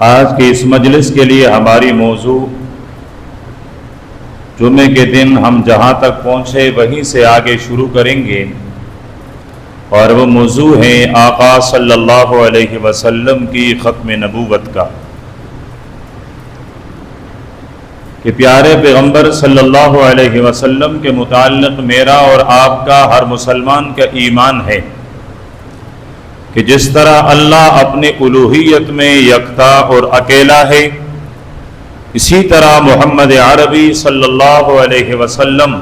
آج کے اس مجلس کے لیے ہماری موضوع جمعے کے دن ہم جہاں تک پہنچے وہیں سے آگے شروع کریں گے، اور وہ موضوع ہے آقا صلی اللہ علیہ وسلم کی ختم نبوت کا، کہ پیارے پیغمبر صلی اللہ علیہ وسلم کے متعلق میرا اور آپ کا، ہر مسلمان کا ایمان ہے کہ جس طرح اللہ اپنے الوہیت میں یکتا اور اکیلا ہے، اسی طرح محمد عربی صلی اللہ علیہ وسلم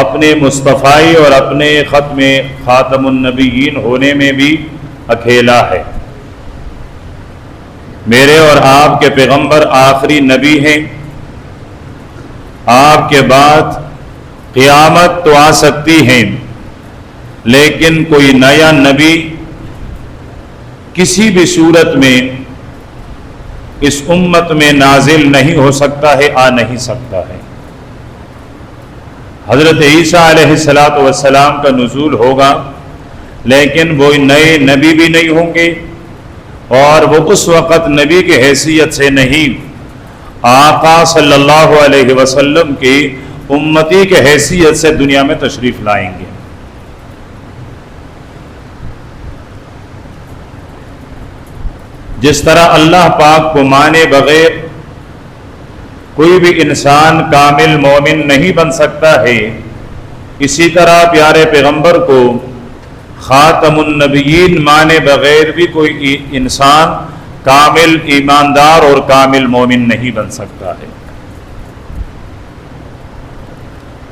اپنے مصطفی اور اپنے ختم خاتم النبیین ہونے میں بھی اکیلا ہے۔ میرے اور آپ کے پیغمبر آخری نبی ہیں، آپ کے بعد قیامت تو آ سکتی ہے، لیکن کوئی نیا نبی کسی بھی صورت میں اس امت میں نازل نہیں ہو سکتا ہے، آ نہیں سکتا ہے۔ حضرت عیسیٰ علیہ السلام کا نزول ہوگا، لیکن وہ نئے نبی بھی نہیں ہوں گے، اور وہ اس وقت نبی کی حیثیت سے نہیں، آقا صلی اللہ علیہ وسلم کی امتی کی حیثیت سے دنیا میں تشریف لائیں گے۔ جس طرح اللہ پاک کو مانے بغیر کوئی بھی انسان کامل مومن نہیں بن سکتا ہے، اسی طرح پیارے پیغمبر کو خاتم النبیین مانے بغیر بھی کوئی انسان کامل ایماندار اور کامل مومن نہیں بن سکتا ہے۔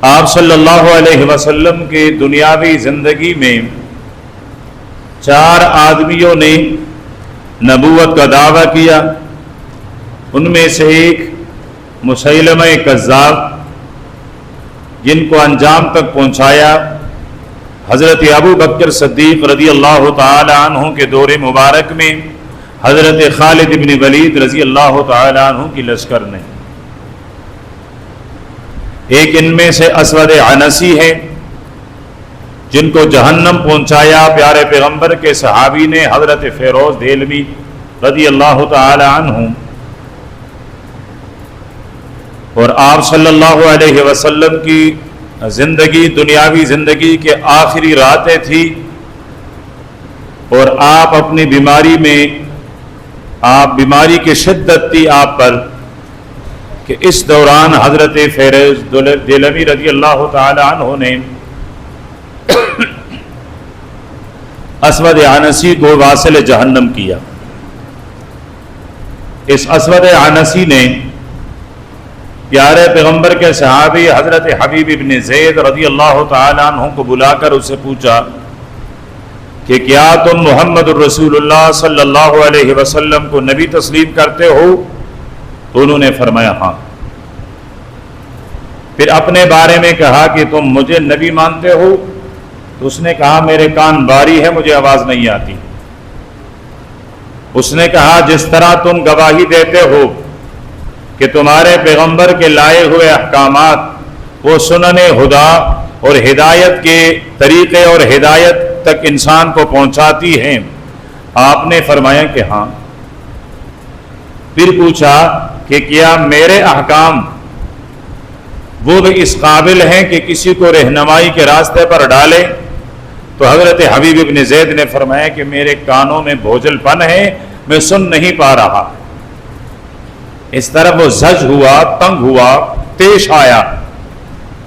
آپ صلی اللہ علیہ وسلم کی دنیاوی زندگی میں 4 آدمیوں نے نبوت کا دعویٰ کیا، ان میں سے ایک مسیلمہ کذاب، جن کو انجام تک پہنچایا حضرت ابو بکر صدیق رضی اللہ تعالی عنہ کے دور مبارک میں حضرت خالد بن ولید رضی اللہ تعالی عنہ کی لشکر نے۔ ایک ان میں سے اسود عنسی ہے، جن کو جہنم پہنچایا پیارے پیغمبر کے صحابی نے حضرت فیروز دہلوی رضی اللہ تعالی عنہ، اور آپ صلی اللہ علیہ وسلم کی زندگی دنیاوی زندگی کے آخری راتیں تھی، اور آپ اپنی بیماری میں، آپ بیماری کی شدت تھی آپ پر، کہ اس دوران حضرت فیروز دہلوی رضی اللہ تعالی عنہ نے اسود عنسی کو واصل جہنم کیا۔ اس اسود عنسی نے پیارے پیغمبر کے صحابی حضرت حبیب بن زید رضی اللہ تعالی عنہ کو بلا کر اسے پوچھا کہ کیا تم محمد الرسول اللہ صلی اللہ علیہ وسلم کو نبی تسلیم کرتے ہو؟ تو انہوں نے فرمایا ہاں۔ پھر اپنے بارے میں کہا کہ تم مجھے نبی مانتے ہو؟ تو اس نے کہا میرے کان باری ہے، مجھے آواز نہیں آتی۔ اس نے کہا جس طرح تم گواہی دیتے ہو کہ تمہارے پیغمبر کے لائے ہوئے احکامات وہ سنن ہدا اور ہدایت کے طریقے اور ہدایت تک انسان کو پہنچاتی ہیں، آپ نے فرمایا کہ ہاں۔ پھر پوچھا کہ کیا میرے احکام وہ بھی اس قابل ہیں کہ کسی کو رہنمائی کے راستے پر ڈالے؟ تو حضرت حبیب ابن زید نے فرمایا کہ میرے کانوں میں بوجھل پن ہے، میں سن نہیں پا رہا۔ اس طرح وہ زج ہوا، تنگ ہوا، پیش آیا،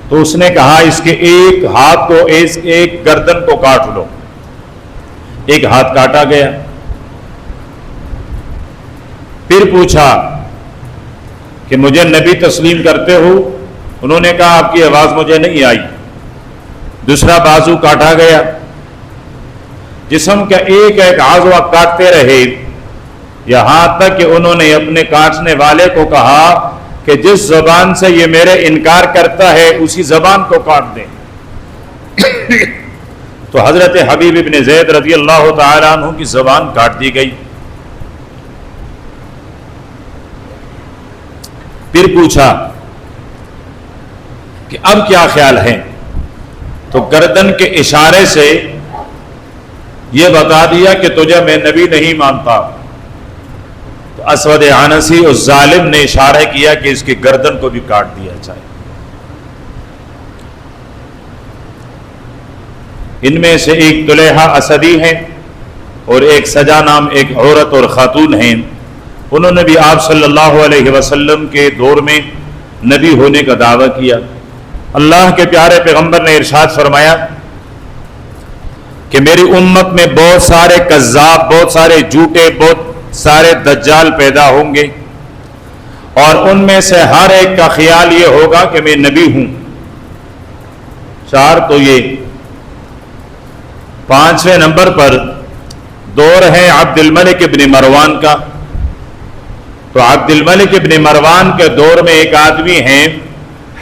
تو اس نے کہا اس کے ایک ہاتھ کو، ایک گردن کو کاٹ لو۔ ایک ہاتھ کاٹا گیا۔ پھر پوچھا کہ مجھے نبی تسلیم کرتے ہو؟ انہوں نے کہا آپ کی آواز مجھے نہیں آئی۔ دوسرا بازو کاٹا گیا۔ جسم کا ایک ایک عضو کاٹتے رہے، یہاں تک کہ انہوں نے اپنے کاٹنے والے کو کہا کہ جس زبان سے یہ میرے انکار کرتا ہے اسی زبان کو کاٹ دیں۔ تو حضرت حبیب ابن زید رضی اللہ تعالی عنہ کی زبان کاٹ دی گئی۔ پھر پوچھا کہ اب کیا خیال ہے؟ تو گردن کے اشارے سے یہ بتا دیا کہ تجھے میں نبی نہیں مانتا، تو اسود عنسی اس ظالم نے اشارہ کیا کہ اس کی گردن کو بھی کاٹ دیا جائے۔ ان میں سے ایک طلحہ اسدی ہے اور ایک سجا نام ایک عورت اور خاتون ہیں، انہوں نے بھی آپ صلی اللہ علیہ وسلم کے دور میں نبی ہونے کا دعویٰ کیا۔ اللہ کے پیارے پیغمبر نے ارشاد فرمایا کہ میری امت میں بہت سارے کذاب، بہت سارے جھوٹے، بہت سارے دجال پیدا ہوں گے، اور ان میں سے ہر ایک کا خیال یہ ہوگا کہ میں نبی ہوں۔ چار تو یہ۔ پانچویں نمبر پر دور ہے عبد الملک ابن مروان کا۔ تو عبد الملک ابن مروان کے دور میں ایک آدمی ہیں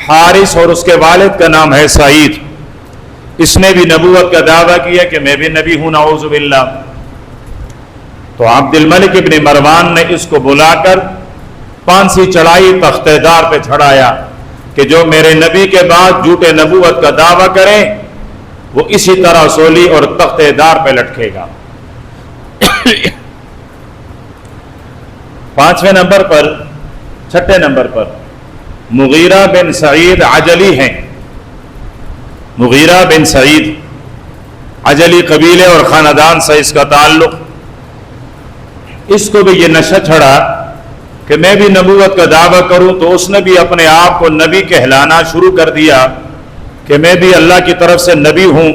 حارث، اور اس کے والد کا نام ہے سعید، اس نے بھی نبوت کا دعویٰ کیا کہ میں بھی نبی ہوں، نعوذ باللہ۔ تو عبد الملک ابن مروان نے اس کو بلا کر پانسی چڑھائی، تختہ دار پہ چڑھایا کہ جو میرے نبی کے بعد جھوٹے نبوت کا دعویٰ کریں وہ اسی طرح سولی اور تختہ دار پہ لٹکے گا۔ پانچویں نمبر پر، چھٹے نمبر پر مغیرہ بن سعید عجلی ہیں۔ مغیرہ بن سعید عجلی قبیلے اور خاندان سے اس کا تعلق۔ اس کو بھی یہ نشہ چڑھا کہ میں بھی نبوت کا دعویٰ کروں، تو اس نے بھی اپنے آپ کو نبی کہلانا شروع کر دیا کہ میں بھی اللہ کی طرف سے نبی ہوں،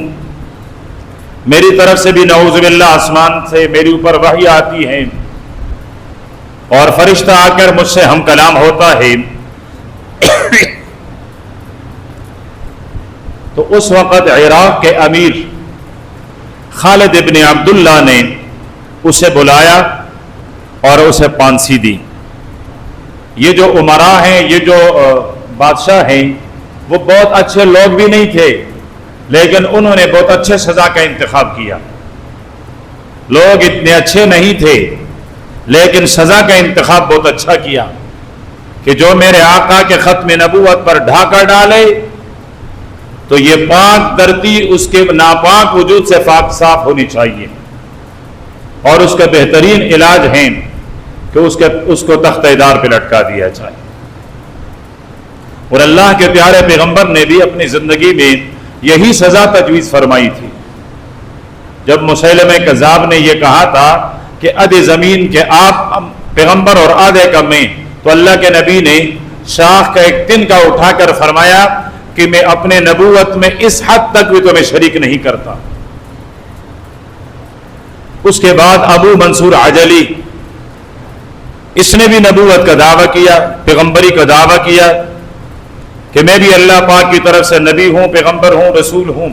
میری طرف سے بھی نعوذ باللہ آسمان سے میرے اوپر وحی آتی ہے اور فرشتہ آ کر مجھ سے ہم کلام ہوتا ہے۔ تو اس وقت عراق کے امیر خالد ابن عبداللہ نے اسے بلایا اور اسے پھانسی دی۔ یہ جو امراء ہیں، یہ جو بادشاہ ہیں، وہ بہت اچھے لوگ بھی نہیں تھے، لیکن انہوں نے بہت اچھے سزا کا انتخاب کیا۔ لوگ اتنے اچھے نہیں تھے لیکن سزا کا انتخاب بہت اچھا کیا کہ جو میرے آقا کے ختم نبوت پر ڈھاکہ ڈالے تو یہ پاک دھرتی اس کے ناپاک وجود سے پاک صاف ہونی چاہیے، اور اس کا بہترین علاج ہے کہ اس کو تختہ دار پہ لٹکا دیا جائے۔ اور اللہ کے پیارے پیغمبر نے بھی اپنی زندگی میں یہی سزا تجویز فرمائی تھی۔ جب مسیلمہ کذاب نے یہ کہا تھا کہ آدھے زمین کے آپ پیغمبر اور آدھے کا میں، تو اللہ کے نبی نے شاخ کا ایک تنکا اٹھا کر فرمایا کہ میں اپنے نبوت میں اس حد تک بھی تمہیں شریک نہیں کرتا۔ اس کے بعد ابو منصور عجلی، اس نے بھی نبوت کا دعویٰ کیا، پیغمبری کا دعویٰ کیا کہ میں بھی اللہ پاک کی طرف سے نبی ہوں، پیغمبر ہوں، رسول ہوں،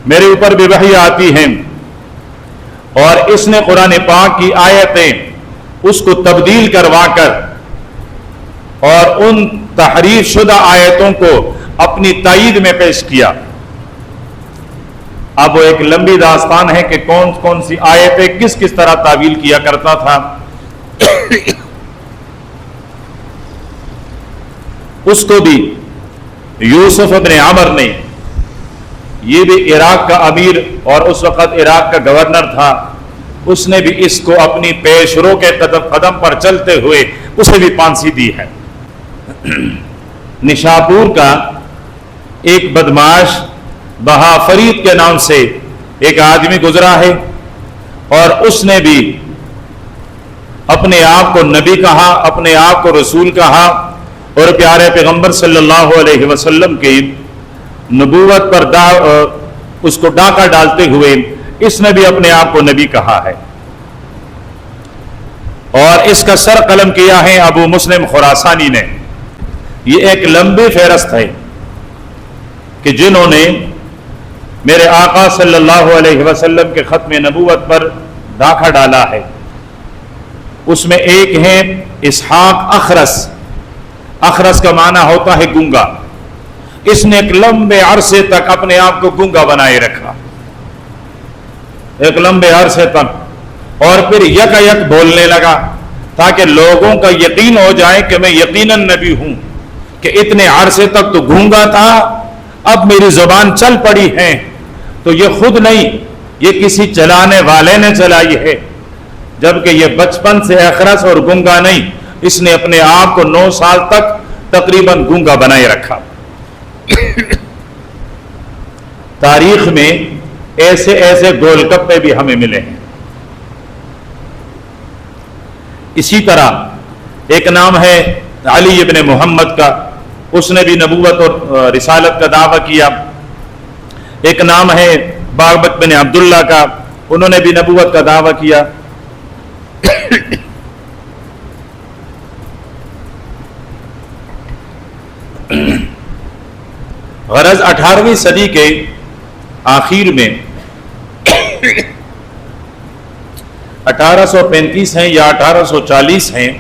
میرے اوپر بھی وحی آتی ہیں۔ اور اس نے قرآن پاک کی آیتیں اس کو تبدیل کروا کر اور ان تحریف شدہ آیتوں کو اپنی تائید میں پیش کیا۔ اب وہ ایک لمبی داستان ہے کہ کون کون سی آیتیں کس کس طرح تعویل کیا کرتا تھا۔ اس کو بھی یوسف ابن عمر نے، یہ بھی عراق کا امیر اور اس وقت عراق کا گورنر تھا، اس نے بھی اس کو اپنی پیشرو کے قدم پر چلتے ہوئے اسے بھی پھانسی دی ہے۔ نشاپور کا ایک بدماش بہا فرید کے نام سے ایک آدمی گزرا ہے، اور اس نے بھی اپنے آپ کو نبی کہا، اپنے آپ کو رسول کہا، اور پیارے پیغمبر صلی اللہ علیہ وسلم کی نبوت پر اس کو ڈاکہ ڈالتے ہوئے اس نے بھی اپنے آپ کو نبی کہا ہے۔ اور اس کا سر قلم کیا ہے ابو مسلم خراسانی نے۔ یہ ایک لمبی فہرست ہے کہ جنہوں نے میرے آقا صلی اللہ علیہ وسلم کے ختم نبوت پر ڈاکہ ڈالا ہے۔ اس میں ایک ہے اسحاق اخرس۔ اخرس کا معنی ہوتا ہے گونگا۔ اس نے ایک لمبے عرصے تک اپنے آپ کو گونگا بنائے رکھا، ایک لمبے عرصے تک، اور پھر یک یک بولنے لگا تاکہ لوگوں کا یقین ہو جائے کہ میں یقیناً نبی ہوں، کہ اتنے عرصے تک تو گونگا تھا، اب میری زبان چل پڑی ہے۔ تو یہ خود نہیں، یہ کسی چلانے والے نے چلائی ہے۔ جبکہ یہ بچپن سے اخرس اور گونگا نہیں، اس نے اپنے آپ کو 9 سال تک تقریباً گونگا بنائے رکھا۔ تاریخ میں ایسے ایسے گول گپے بھی ہمیں ملے ہیں۔ اسی طرح ایک نام ہے علی ابن محمد کا، اس نے بھی نبوت اور رسالت کا دعویٰ کیا۔ ایک نام ہے بابک بن عبداللہ کا، انہوں نے بھی نبوت کا دعویٰ کیا۔ غرض 18ویں صدی کے آخر میں 1835 ہیں یا 1840 ہیں،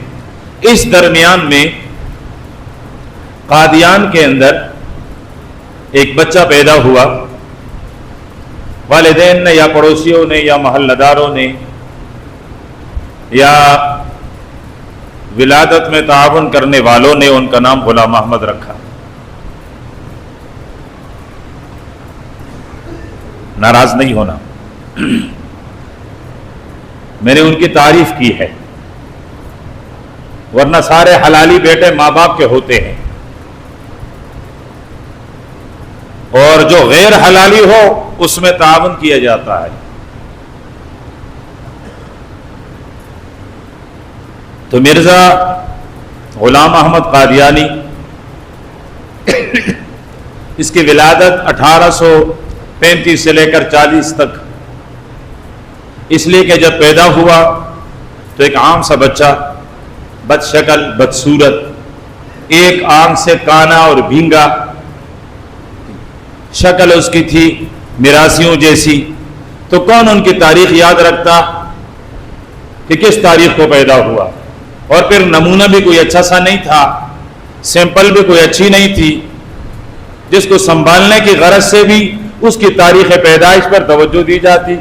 اس درمیان میں قادیان کے اندر ایک بچہ پیدا ہوا۔ والدین نے یا پڑوسیوں نے یا محلہ داروں نے یا ولادت میں تعاون کرنے والوں نے ان کا نام غلام احمد رکھا۔ ناراض نہیں ہونا، میں نے ان کی تعریف کی ہے، ورنہ سارے حلالی بیٹے ماں باپ کے ہوتے ہیں، اور جو غیر حلالی ہو اس میں تعاون کیا جاتا ہے۔ تو مرزا غلام احمد قادیانی، اس کی ولادت 1835 سے لے کر 40 تک، اس لیے کہ جب پیدا ہوا تو ایک عام سا بچہ، بد شکل بد صورت، ایک آنکھ سے کانا اور بھینگا، شکل اس کی تھی میراثیوں جیسی، تو کون ان کی تاریخ یاد رکھتا کہ کس تاریخ کو پیدا ہوا؟ اور پھر نمونہ بھی کوئی اچھا سا نہیں تھا، سیمپل بھی کوئی اچھی نہیں تھی، جس کو سنبھالنے کی غرض سے بھی اس کی تاریخ پیدائش پر توجہ دی جاتی۔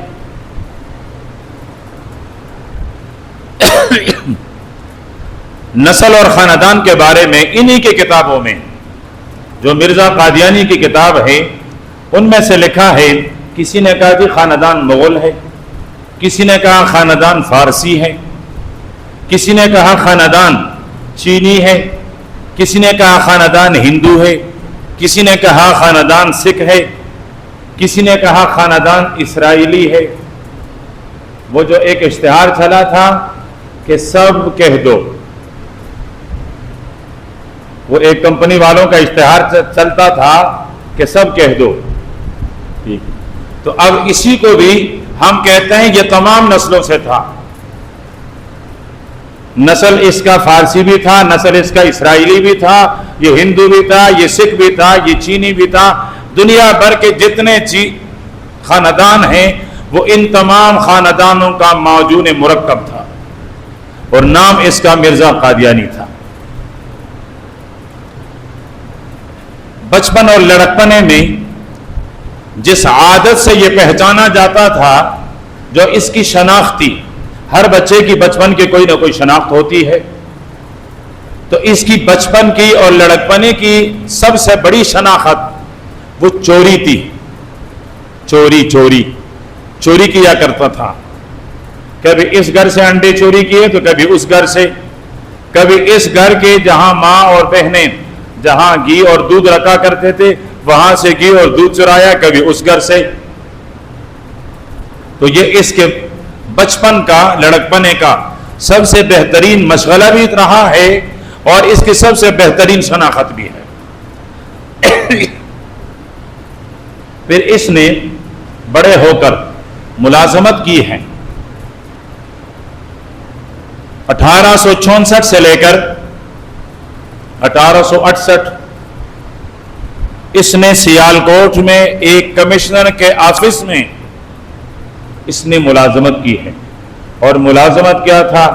نسل اور خاندان کے بارے میں انہی کی کتابوں میں، جو مرزا قادیانی کی کتاب ہے، ان میں سے لکھا ہے، کسی نے کہا کہ خاندان مغل ہے، کسی نے کہا خاندان فارسی ہے، کسی نے کہا خاندان چینی ہے، کسی نے کہا خاندان ہندو ہے، کسی نے کہا خاندان سکھ ہے، کسی نے کہا خاندان اسرائیلی ہے۔ وہ جو ایک اشتہار چلا تھا کہ سب کہہ دو، وہ ایک کمپنی والوں کا اشتہار چلتا تھا کہ سب کہہ دو، تو اب اسی کو بھی ہم کہتے ہیں یہ تمام نسلوں سے تھا۔ نسل اس کا فارسی بھی تھا، نسل اس کا اسرائیلی بھی تھا، یہ ہندو بھی تھا، یہ سکھ بھی تھا، یہ چینی بھی تھا، دنیا بھر کے جتنے خاندان ہیں وہ ان تمام خاندانوں کا معجون مرکب تھا، اور نام اس کا مرزا قادیانی تھا۔ بچپن اور لڑکپنے میں جس عادت سے یہ پہچانا جاتا تھا، جو اس کی شناخت تھی، ہر بچے کی بچپن کی کوئی نہ کوئی شناخت ہوتی ہے، تو اس کی بچپن کی اور لڑکپنے کی سب سے بڑی شناخت وہ چوری تھی۔ چوری کیا کرتا تھا، کبھی اس گھر سے انڈے چوری کیے تو کبھی اس گھر سے، کبھی اس گھر کے جہاں ماں اور بہنیں جہاں گھی اور دودھ رکھا کرتے تھے وہاں سے گھی اور دودھ چرایا، کبھی اس گھر سے۔ تو یہ اس کے بچپن کا، لڑکپنے کا سب سے بہترین مشغلہ بھی رہا ہے، اور اس کی سب سے بہترین شناخت بھی ہے۔ پھر اس نے بڑے ہو کر ملازمت کی ہے۔ 1864 سے لے کر 1868 اس نے سیالکوٹ میں ایک کمشنر کے آفس میں اس نے ملازمت کی ہے۔ اور ملازمت کیا تھا؟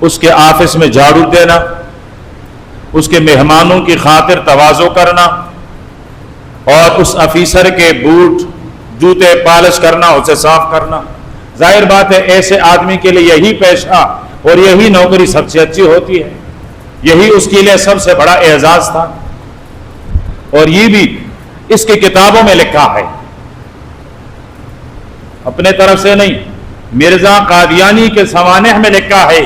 اس کے آفس میں جھاڑو دینا، اس کے مہمانوں کی خاطر تواضع کرنا، اور اس افیسر کے بوٹ جوتے پالش کرنا، اسے صاف کرنا۔ ظاہر بات ہے ایسے آدمی کے لیے یہی پیشہ اور یہی نوکری سب سے اچھی ہوتی ہے، یہی اس کے لیے سب سے بڑا اعزاز تھا۔ اور یہ بھی اس کی کتابوں میں لکھا ہے، اپنے طرف سے نہیں، مرزا قادیانی کے سوانح میں لکھا ہے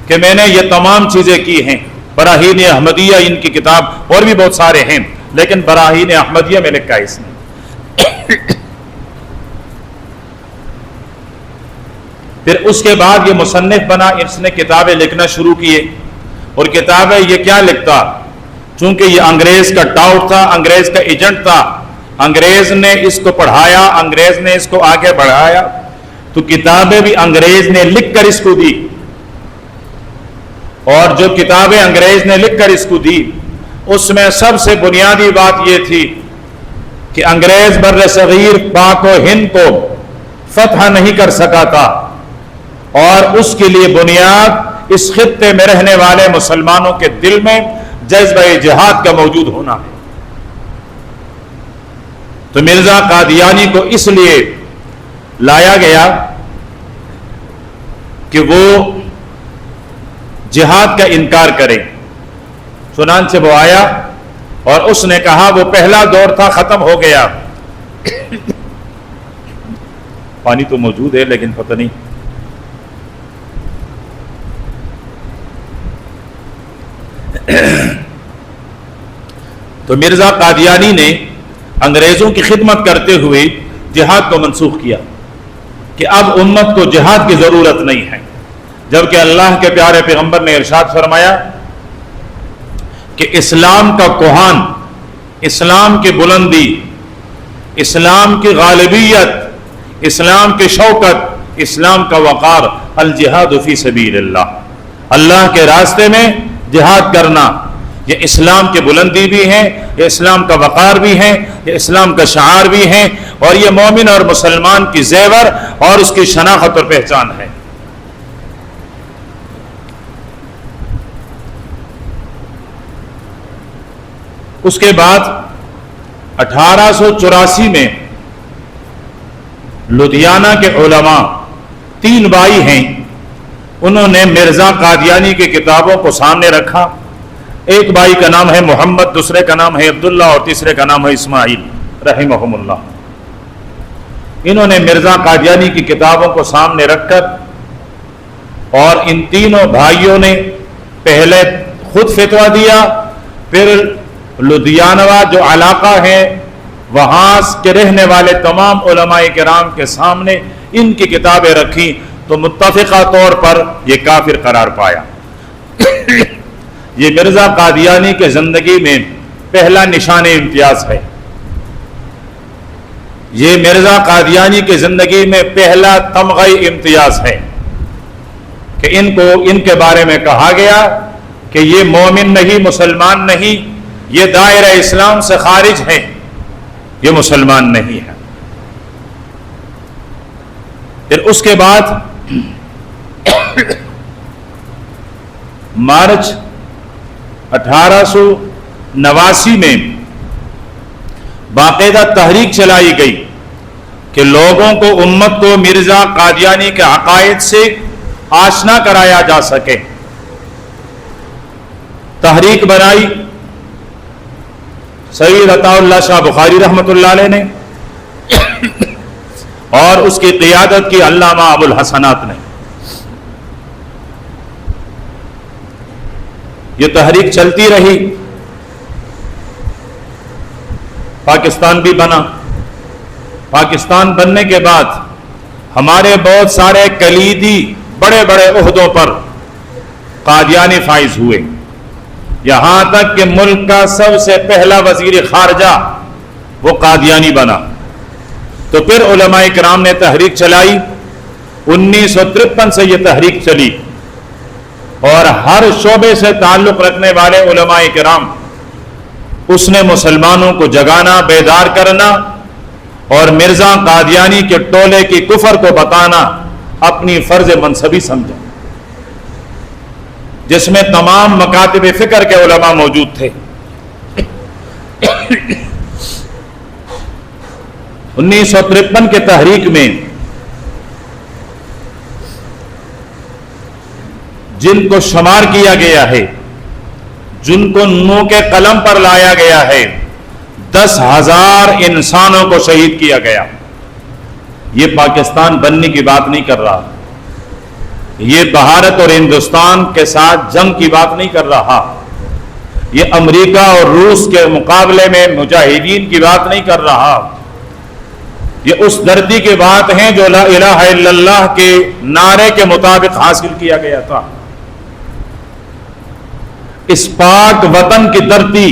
کہ میں نے یہ تمام چیزیں کی ہیں. براہین احمدیہ ان کی کتاب، اور بھی بہت سارے ہیں، لیکن براہین احمدیہ میں لکھا ہے اس نے. پھر اس کے بعد یہ مصنف بنا، اس نے کتابیں لکھنا شروع کیے. اور کتابیں یہ کیا لکھتا؟ چونکہ یہ انگریز کا ٹاؤٹ تھا، انگریز کا ایجنٹ تھا، انگریز نے اس کو پڑھایا، انگریز نے اس کو آگے بڑھایا، تو کتابیں بھی انگریز نے لکھ کر اس کو دی. اور جو کتابیں انگریز نے لکھ کر اس کو دی، اس میں سب سے بنیادی بات یہ تھی کہ انگریز بر صغیر پاک و ہند کو فتح نہیں کر سکا تھا، اور اس کے لیے بنیاد اس خطے میں رہنے والے مسلمانوں کے دل میں جذبہ جہاد کا موجود ہونا ہے. تو مرزا قادیانی کو اس لیے لایا گیا کہ وہ جہاد کا انکار کرے. چنانچہ وہ آیا اور اس نے کہا وہ پہلا دور تھا، ختم ہو گیا. پانی تو موجود ہے لیکن پتہ نہیں. تو مرزا قادیانی نے انگریزوں کی خدمت کرتے ہوئے جہاد کو منسوخ کیا کہ اب امت کو جہاد کی ضرورت نہیں ہے، جبکہ اللہ کے پیارے پیغمبر نے ارشاد فرمایا کہ اسلام کا کوہان، اسلام کی بلندی، اسلام کی غالبیت، اسلام کی شوکت، اسلام کا وقار، الجہاد فی سبیل اللہ، اللہ کے راستے میں جہاد کرنا، یہ اسلام کی بلندی بھی ہے، یہ اسلام کا وقار بھی ہے، یہ اسلام کا شعار بھی ہے، اور یہ مومن اور مسلمان کی زیور اور اس کی شناخت اور پہچان ہے. اس کے بعد 1884 میں لدھیانہ کے علماء، 3 بھائی ہیں، انہوں نے مرزا قادیانی کی کتابوں کو سامنے رکھا. ایک بھائی کا نام ہے محمد، دوسرے کا نام ہے عبداللہ، اور تیسرے کا نام ہے اسماعیل رحمہم اللہ. انہوں نے مرزا قادیانی کی کتابوں کو سامنے رکھ کر، اور ان تینوں بھائیوں نے پہلے خود فتویٰ دیا، پھر لدھیانہ جو علاقہ ہے وہاں کے رہنے والے تمام علماء کرام کے سامنے ان کی کتابیں رکھی، تو متفقہ طور پر یہ کافر قرار پایا. یہ مرزا قادیانی کے زندگی میں پہلا نشان امتیاز ہے. یہ مرزا قادیانی کی زندگی میں پہلا تمغہ امتیاز ہے کہ ان کے بارے میں کہا گیا کہ یہ مومن نہیں، مسلمان نہیں، یہ دائرہ اسلام سے خارج ہے، یہ مسلمان نہیں ہے. پھر اس کے بعد مارچ 1889 میں باقاعدہ تحریک چلائی گئی کہ لوگوں کو، امت کو مرزا قادیانی کے عقائد سے آشنا کرایا جا سکے. تحریک بنائی سید عطا اللہ شاہ بخاری رحمۃ اللہ علیہ نے، اور اس کی قیادت کی علامہ ابو الحسنات نے. یہ تحریک چلتی رہی، پاکستان بھی بنا. پاکستان بننے کے بعد ہمارے بہت سارے کلیدی بڑے بڑے عہدوں پر قادیانی فائز ہوئے، یہاں تک کہ ملک کا سب سے پہلا وزیر خارجہ وہ قادیانی بنا. تو پھر علماء کرام نے تحریک چلائی. 1953 سے یہ تحریک چلی، اور ہر شعبے سے تعلق رکھنے والے علماء کرام، اس نے مسلمانوں کو جگانا، بیدار کرنا، اور مرزا قادیانی کے ٹولے کی کفر کو بتانا اپنی فرض منصبی سمجھا، جس میں تمام مکاتب فکر کے علماء موجود تھے. 1953 کے تحریک میں جن کو شمار کیا گیا ہے، جن کو نو کے قلم پر لایا گیا ہے، 10,000 انسانوں کو شہید کیا گیا. یہ پاکستان بننے کی بات نہیں کر رہا، یہ بھارت اور ہندوستان کے ساتھ جنگ کی بات نہیں کر رہا، یہ امریکہ اور روس کے مقابلے میں مجاہدین کی بات نہیں کر رہا، یہ اس دھرتی کی بات ہے جو لا الہ الا اللہ کے نعرے کے مطابق حاصل کیا گیا تھا۔ اس پاک وطن کی دھرتی،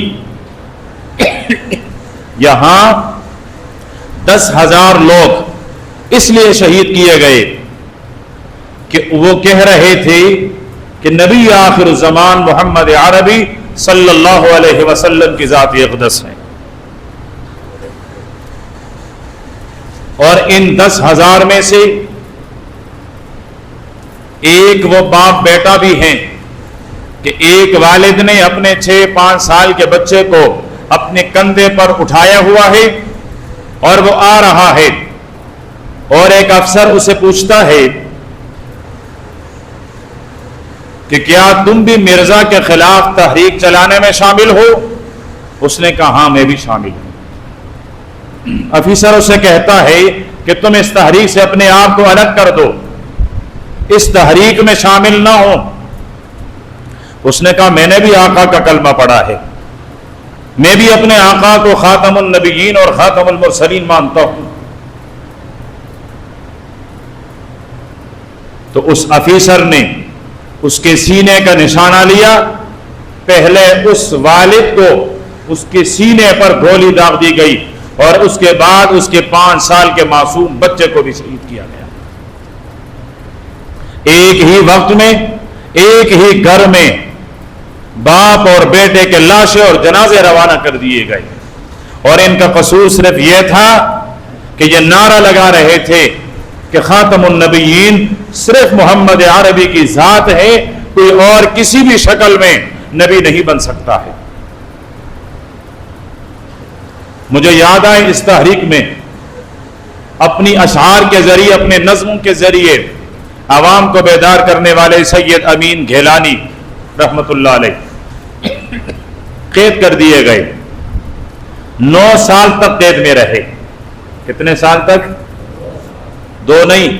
یہاں 10,000 لوگ اس لیے شہید کیے گئے کہ وہ کہہ رہے تھے کہ نبی آخر الزمان محمد عربی صلی اللہ علیہ وسلم کی ذات اقدس ہے، اور ان 10,000 میں سے ایک وہ باپ بیٹا بھی ہیں کہ ایک والد نے اپنے 6-5 سال کے بچے کو اپنے کندھے پر اٹھایا ہوا ہے اور وہ آ رہا ہے، اور ایک افسر اسے پوچھتا ہے کہ کیا تم بھی مرزا کے خلاف تحریک چلانے میں شامل ہو؟ اس نے کہا ہاں میں بھی شامل ہوں۔ افسر اسے کہتا ہے کہ تم اس تحریک سے اپنے آپ کو الگ کر دو، اس تحریک میں شامل نہ ہو۔ اس نے کہا میں نے بھی آقا کا کلمہ پڑھا ہے، میں بھی اپنے آقا کو خاتم النبیین اور خاتم المرسلین مانتا ہوں۔ تو اس افسر نے اس کے سینے کا نشانہ لیا، پہلے اس والد کو اس کے سینے پر گولی داغ دی گئی اور اس کے بعد اس کے 5 سال کے معصوم بچے کو بھی شہید کیا گیا۔ ایک ہی وقت میں ایک ہی گھر میں باپ اور بیٹے کے لاشیں اور جنازے روانہ کر دیے گئے، اور ان کا قصور صرف یہ تھا کہ یہ نعرہ لگا رہے تھے کہ خاتم النبیین صرف محمد عربی کی ذات ہے، کوئی اور کسی بھی شکل میں نبی نہیں بن سکتا ہے۔ مجھے یاد آئے اس تحریک میں اپنی اشعار کے ذریعے، اپنے نظموں کے ذریعے عوام کو بیدار کرنے والے سید امین گیلانی رحمت اللہ علیہ قید کر دیے گئے، 9 سال تک قید میں رہے۔ کتنے سال تک؟ 2 نہیں،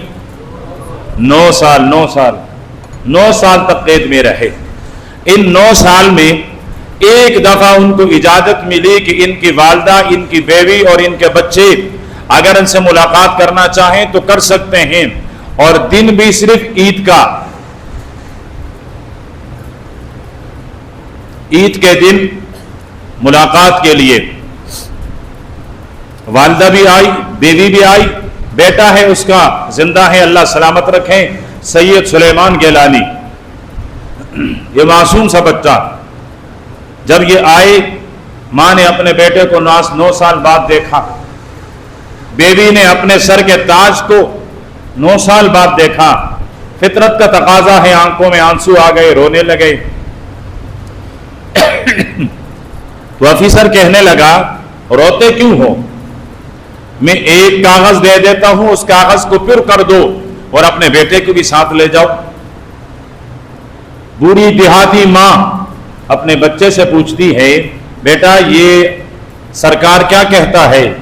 9 سال تک قید میں رہے۔ ان 9 سال میں ایک دفعہ ان کو اجازت ملی کہ ان کی والدہ، ان کی بیوی اور ان کے بچے اگر ان سے ملاقات کرنا چاہیں تو کر سکتے ہیں، اور دن بھی صرف عید کا، عید کے دن ملاقات کے لیے۔ والدہ بھی آئی، بیوی بھی آئی، بیٹا ہے اس کا زندہ ہے، اللہ سلامت رکھیں، سید سلیمان گیلانی، یہ معصوم سا بچہ۔ جب یہ آئے، ماں نے اپنے بیٹے کو 9 سال بعد دیکھا، بیوی نے اپنے سر کے تاج کو 9 سال بعد دیکھا۔ فطرت کا تقاضا ہے، آنکھوں میں آنسو آ گئے، رونے لگے۔ تو افسر کہنے لگا روتے کیوں ہو؟ میں ایک کاغذ دے دیتا ہوں، اس کاغذ کو پر کر دو اور اپنے بیٹے کو بھی ساتھ لے جاؤ۔ بوڑھی دیہاتی ماں اپنے بچے سے پوچھتی ہے بیٹا یہ سرکار کیا کہتا ہے؟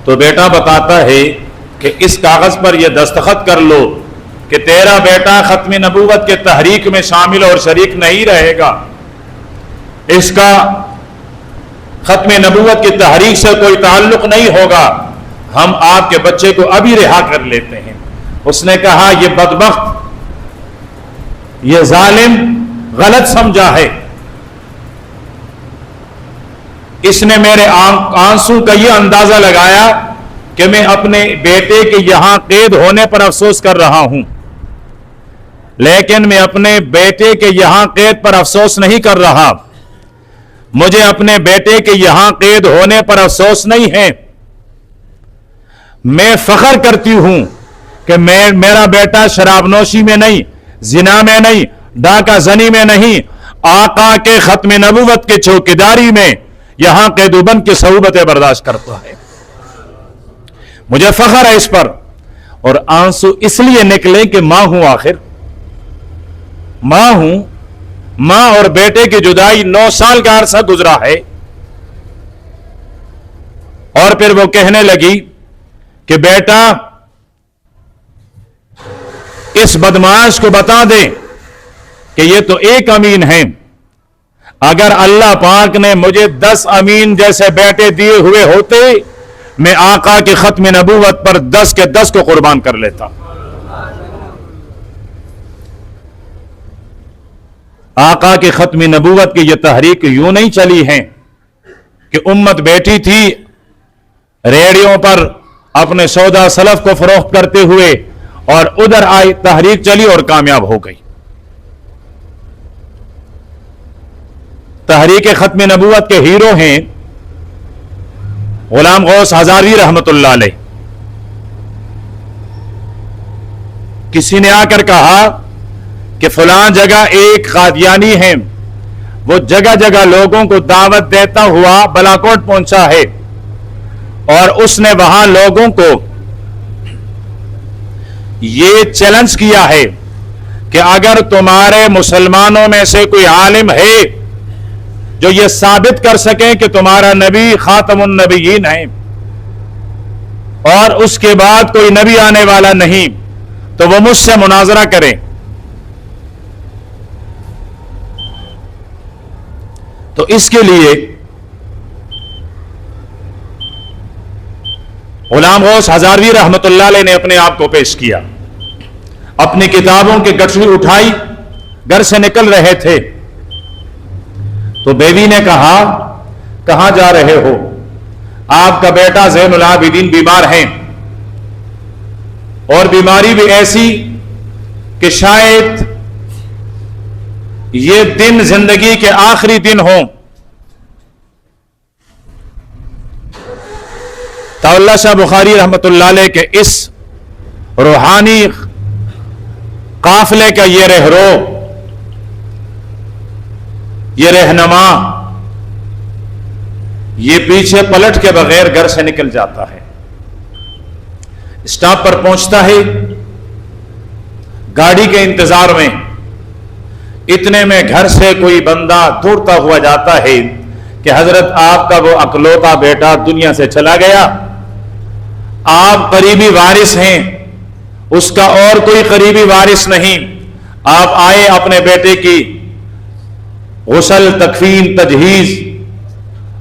تو بیٹا بتاتا ہے کہ اس کاغذ پر یہ دستخط کر لو کہ تیرا بیٹا ختم نبوت کے تحریک میں شامل اور شریک نہیں رہے گا، اس کا ختم نبوت کی تحریک سے کوئی تعلق نہیں ہوگا، ہم آپ کے بچے کو ابھی رہا کر لیتے ہیں۔ اس نے کہا یہ بدبخت، یہ ظالم غلط سمجھا ہے، اس نے میرے آنسو کا یہ اندازہ لگایا کہ میں اپنے بیٹے کے یہاں قید ہونے پر افسوس کر رہا ہوں، لیکن میں اپنے بیٹے کے یہاں قید پر افسوس نہیں کر رہا، مجھے اپنے بیٹے کے یہاں قید ہونے پر افسوس نہیں ہے، میں فخر کرتی ہوں کہ میرا بیٹا شراب نوشی میں نہیں، زنا میں نہیں، ڈاکہ زنی میں نہیں، آقا کے ختم نبوت کے چوکیداری میں یہاں قید و بند کی صعوبتیں برداشت کرتا ہے، مجھے فخر ہے اس پر۔ اور آنسو اس لیے نکلے کہ ماں ہوں، آخر ماں ہوں، ماں اور بیٹے کی جدائی 9 سال کا عرصہ گزرا ہے۔ اور پھر وہ کہنے لگی کہ بیٹا اس بدمعاش کو بتا دیں کہ یہ تو ایک امین ہے، اگر اللہ پاک نے مجھے 10 امین جیسے بیٹے دیے ہوئے ہوتے میں آقا کے ختم نبوت پر 10 کے 10 کو قربان کر لیتا۔ آقا کے ختم نبوت کی یہ تحریک یوں نہیں چلی ہے کہ امت بیٹھی تھی ریڑیوں پر اپنے سودا سلف کو فروخت کرتے ہوئے اور ادھر آئی تحریک چلی اور کامیاب ہو گئی۔ تحریک ختم نبوت کے ہیرو ہیں غلام غوث ہزاروی رحمت اللہ علیہ۔ کسی نے آ کر کہا کہ فلاں جگہ ایک قادیانی ہے، وہ جگہ جگہ لوگوں کو دعوت دیتا ہوا بلاکوٹ پہنچا ہے، اور اس نے وہاں لوگوں کو یہ چیلنج کیا ہے کہ اگر تمہارے مسلمانوں میں سے کوئی عالم ہے جو یہ ثابت کر سکیں کہ تمہارا نبی خاتم النبیین ہے اور اس کے بعد کوئی نبی آنے والا نہیں، تو وہ مجھ سے مناظرہ کریں۔ تو اس کے لیے غلام غوث ہزاروی رحمت اللہ علیہ نے اپنے آپ کو پیش کیا، اپنی کتابوں کی گٹھڑی اٹھائی، گھر سے نکل رہے تھے تو بیوی نے کہا کہاں جا رہے ہو؟ آپ کا بیٹا زین العابدین بیمار ہیں، اور بیماری بھی ایسی کہ شاید یہ دن زندگی کے آخری دن ہوں۔ طاء شاہ بخاری رحمت اللہ علیہ کے اس روحانی قافلے کا یہ رہرو، یہ رہنما، یہ پیچھے پلٹ کے بغیر گھر سے نکل جاتا ہے، اسٹاپ پر پہنچتا ہے گاڑی کے انتظار میں، اتنے میں گھر سے کوئی بندہ دوڑتا ہوا جاتا ہے کہ حضرت آپ کا وہ اکلوتا بیٹا دنیا سے چلا گیا، آپ قریبی وارث ہیں، اس کا اور کوئی قریبی وارث نہیں، آپ آئے اپنے بیٹے کی غسل، تکفین، تجہیز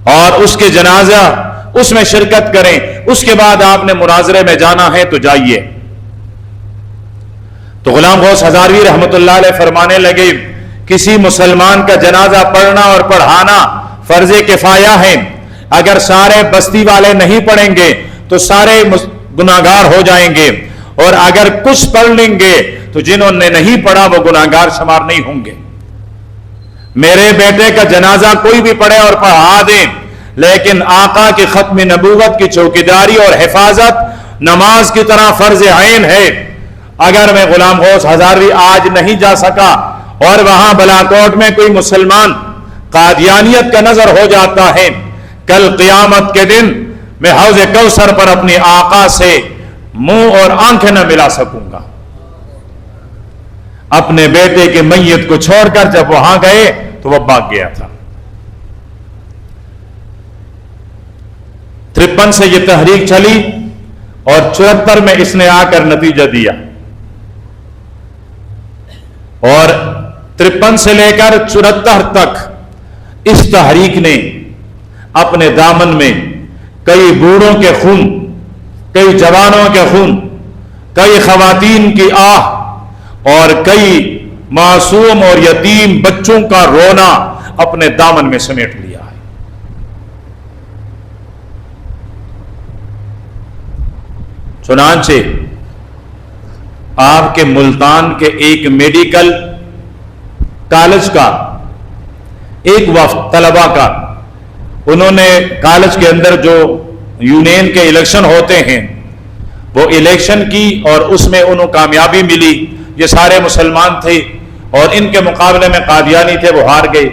اور اس کے جنازہ اس میں شرکت کریں، اس کے بعد آپ نے مناظرے میں جانا ہے تو جائیے۔ تو غلام غوث ہزاروی رحمت اللہ علیہ فرمانے لگے کسی مسلمان کا جنازہ پڑھنا اور پڑھانا فرض کفایہ ہے، اگر سارے بستی والے نہیں پڑھیں گے تو سارے گناہگار ہو جائیں گے، اور اگر کچھ پڑھ لیں گے تو جنہوں نے نہیں پڑھا وہ گناہگار شمار نہیں ہوں گے۔ میرے بیٹے کا جنازہ کوئی بھی پڑھے اور پڑھا دیں، لیکن آقا کی ختم نبوت کی چوکیداری اور حفاظت نماز کی طرح فرض عین ہے۔ اگر میں غلام غوث ہزاروی آج نہیں جا سکا اور وہاں بلاکوٹ میں کوئی مسلمان قادیانیت کا نظر ہو جاتا ہے، کل قیامت کے دن میں حوض کوثر پر اپنی آقا سے منہ اور آنکھیں نہ ملا سکوں گا۔ اپنے بیٹے کے میت کو چھوڑ کر جب وہاں گئے تو وہ بھاگ گیا تھا۔ 53 سے یہ تحریک چلی اور 74 میں اس نے آ کر نتیجہ دیا، اور 53 سے لے کر 74 تک اس تحریک نے اپنے دامن میں کئی بوڑھوں کے خون، کئی جوانوں کے خون، کئی خواتین کی آہ اور کئی معصوم اور یتیم بچوں کا رونا اپنے دامن میں سمیٹ لیا ہے۔ چنانچہ آپ کے ملتان کے ایک میڈیکل کالج کا ایک وفد طلبہ کا، انہوں نے کالج کے اندر جو یونین کے الیکشن ہوتے ہیں وہ الیکشن کی، اور اس میں انہوں کامیابی ملی، یہ سارے مسلمان تھے اور ان کے مقابلے میں قادیانی تھے، وہ ہار گئے۔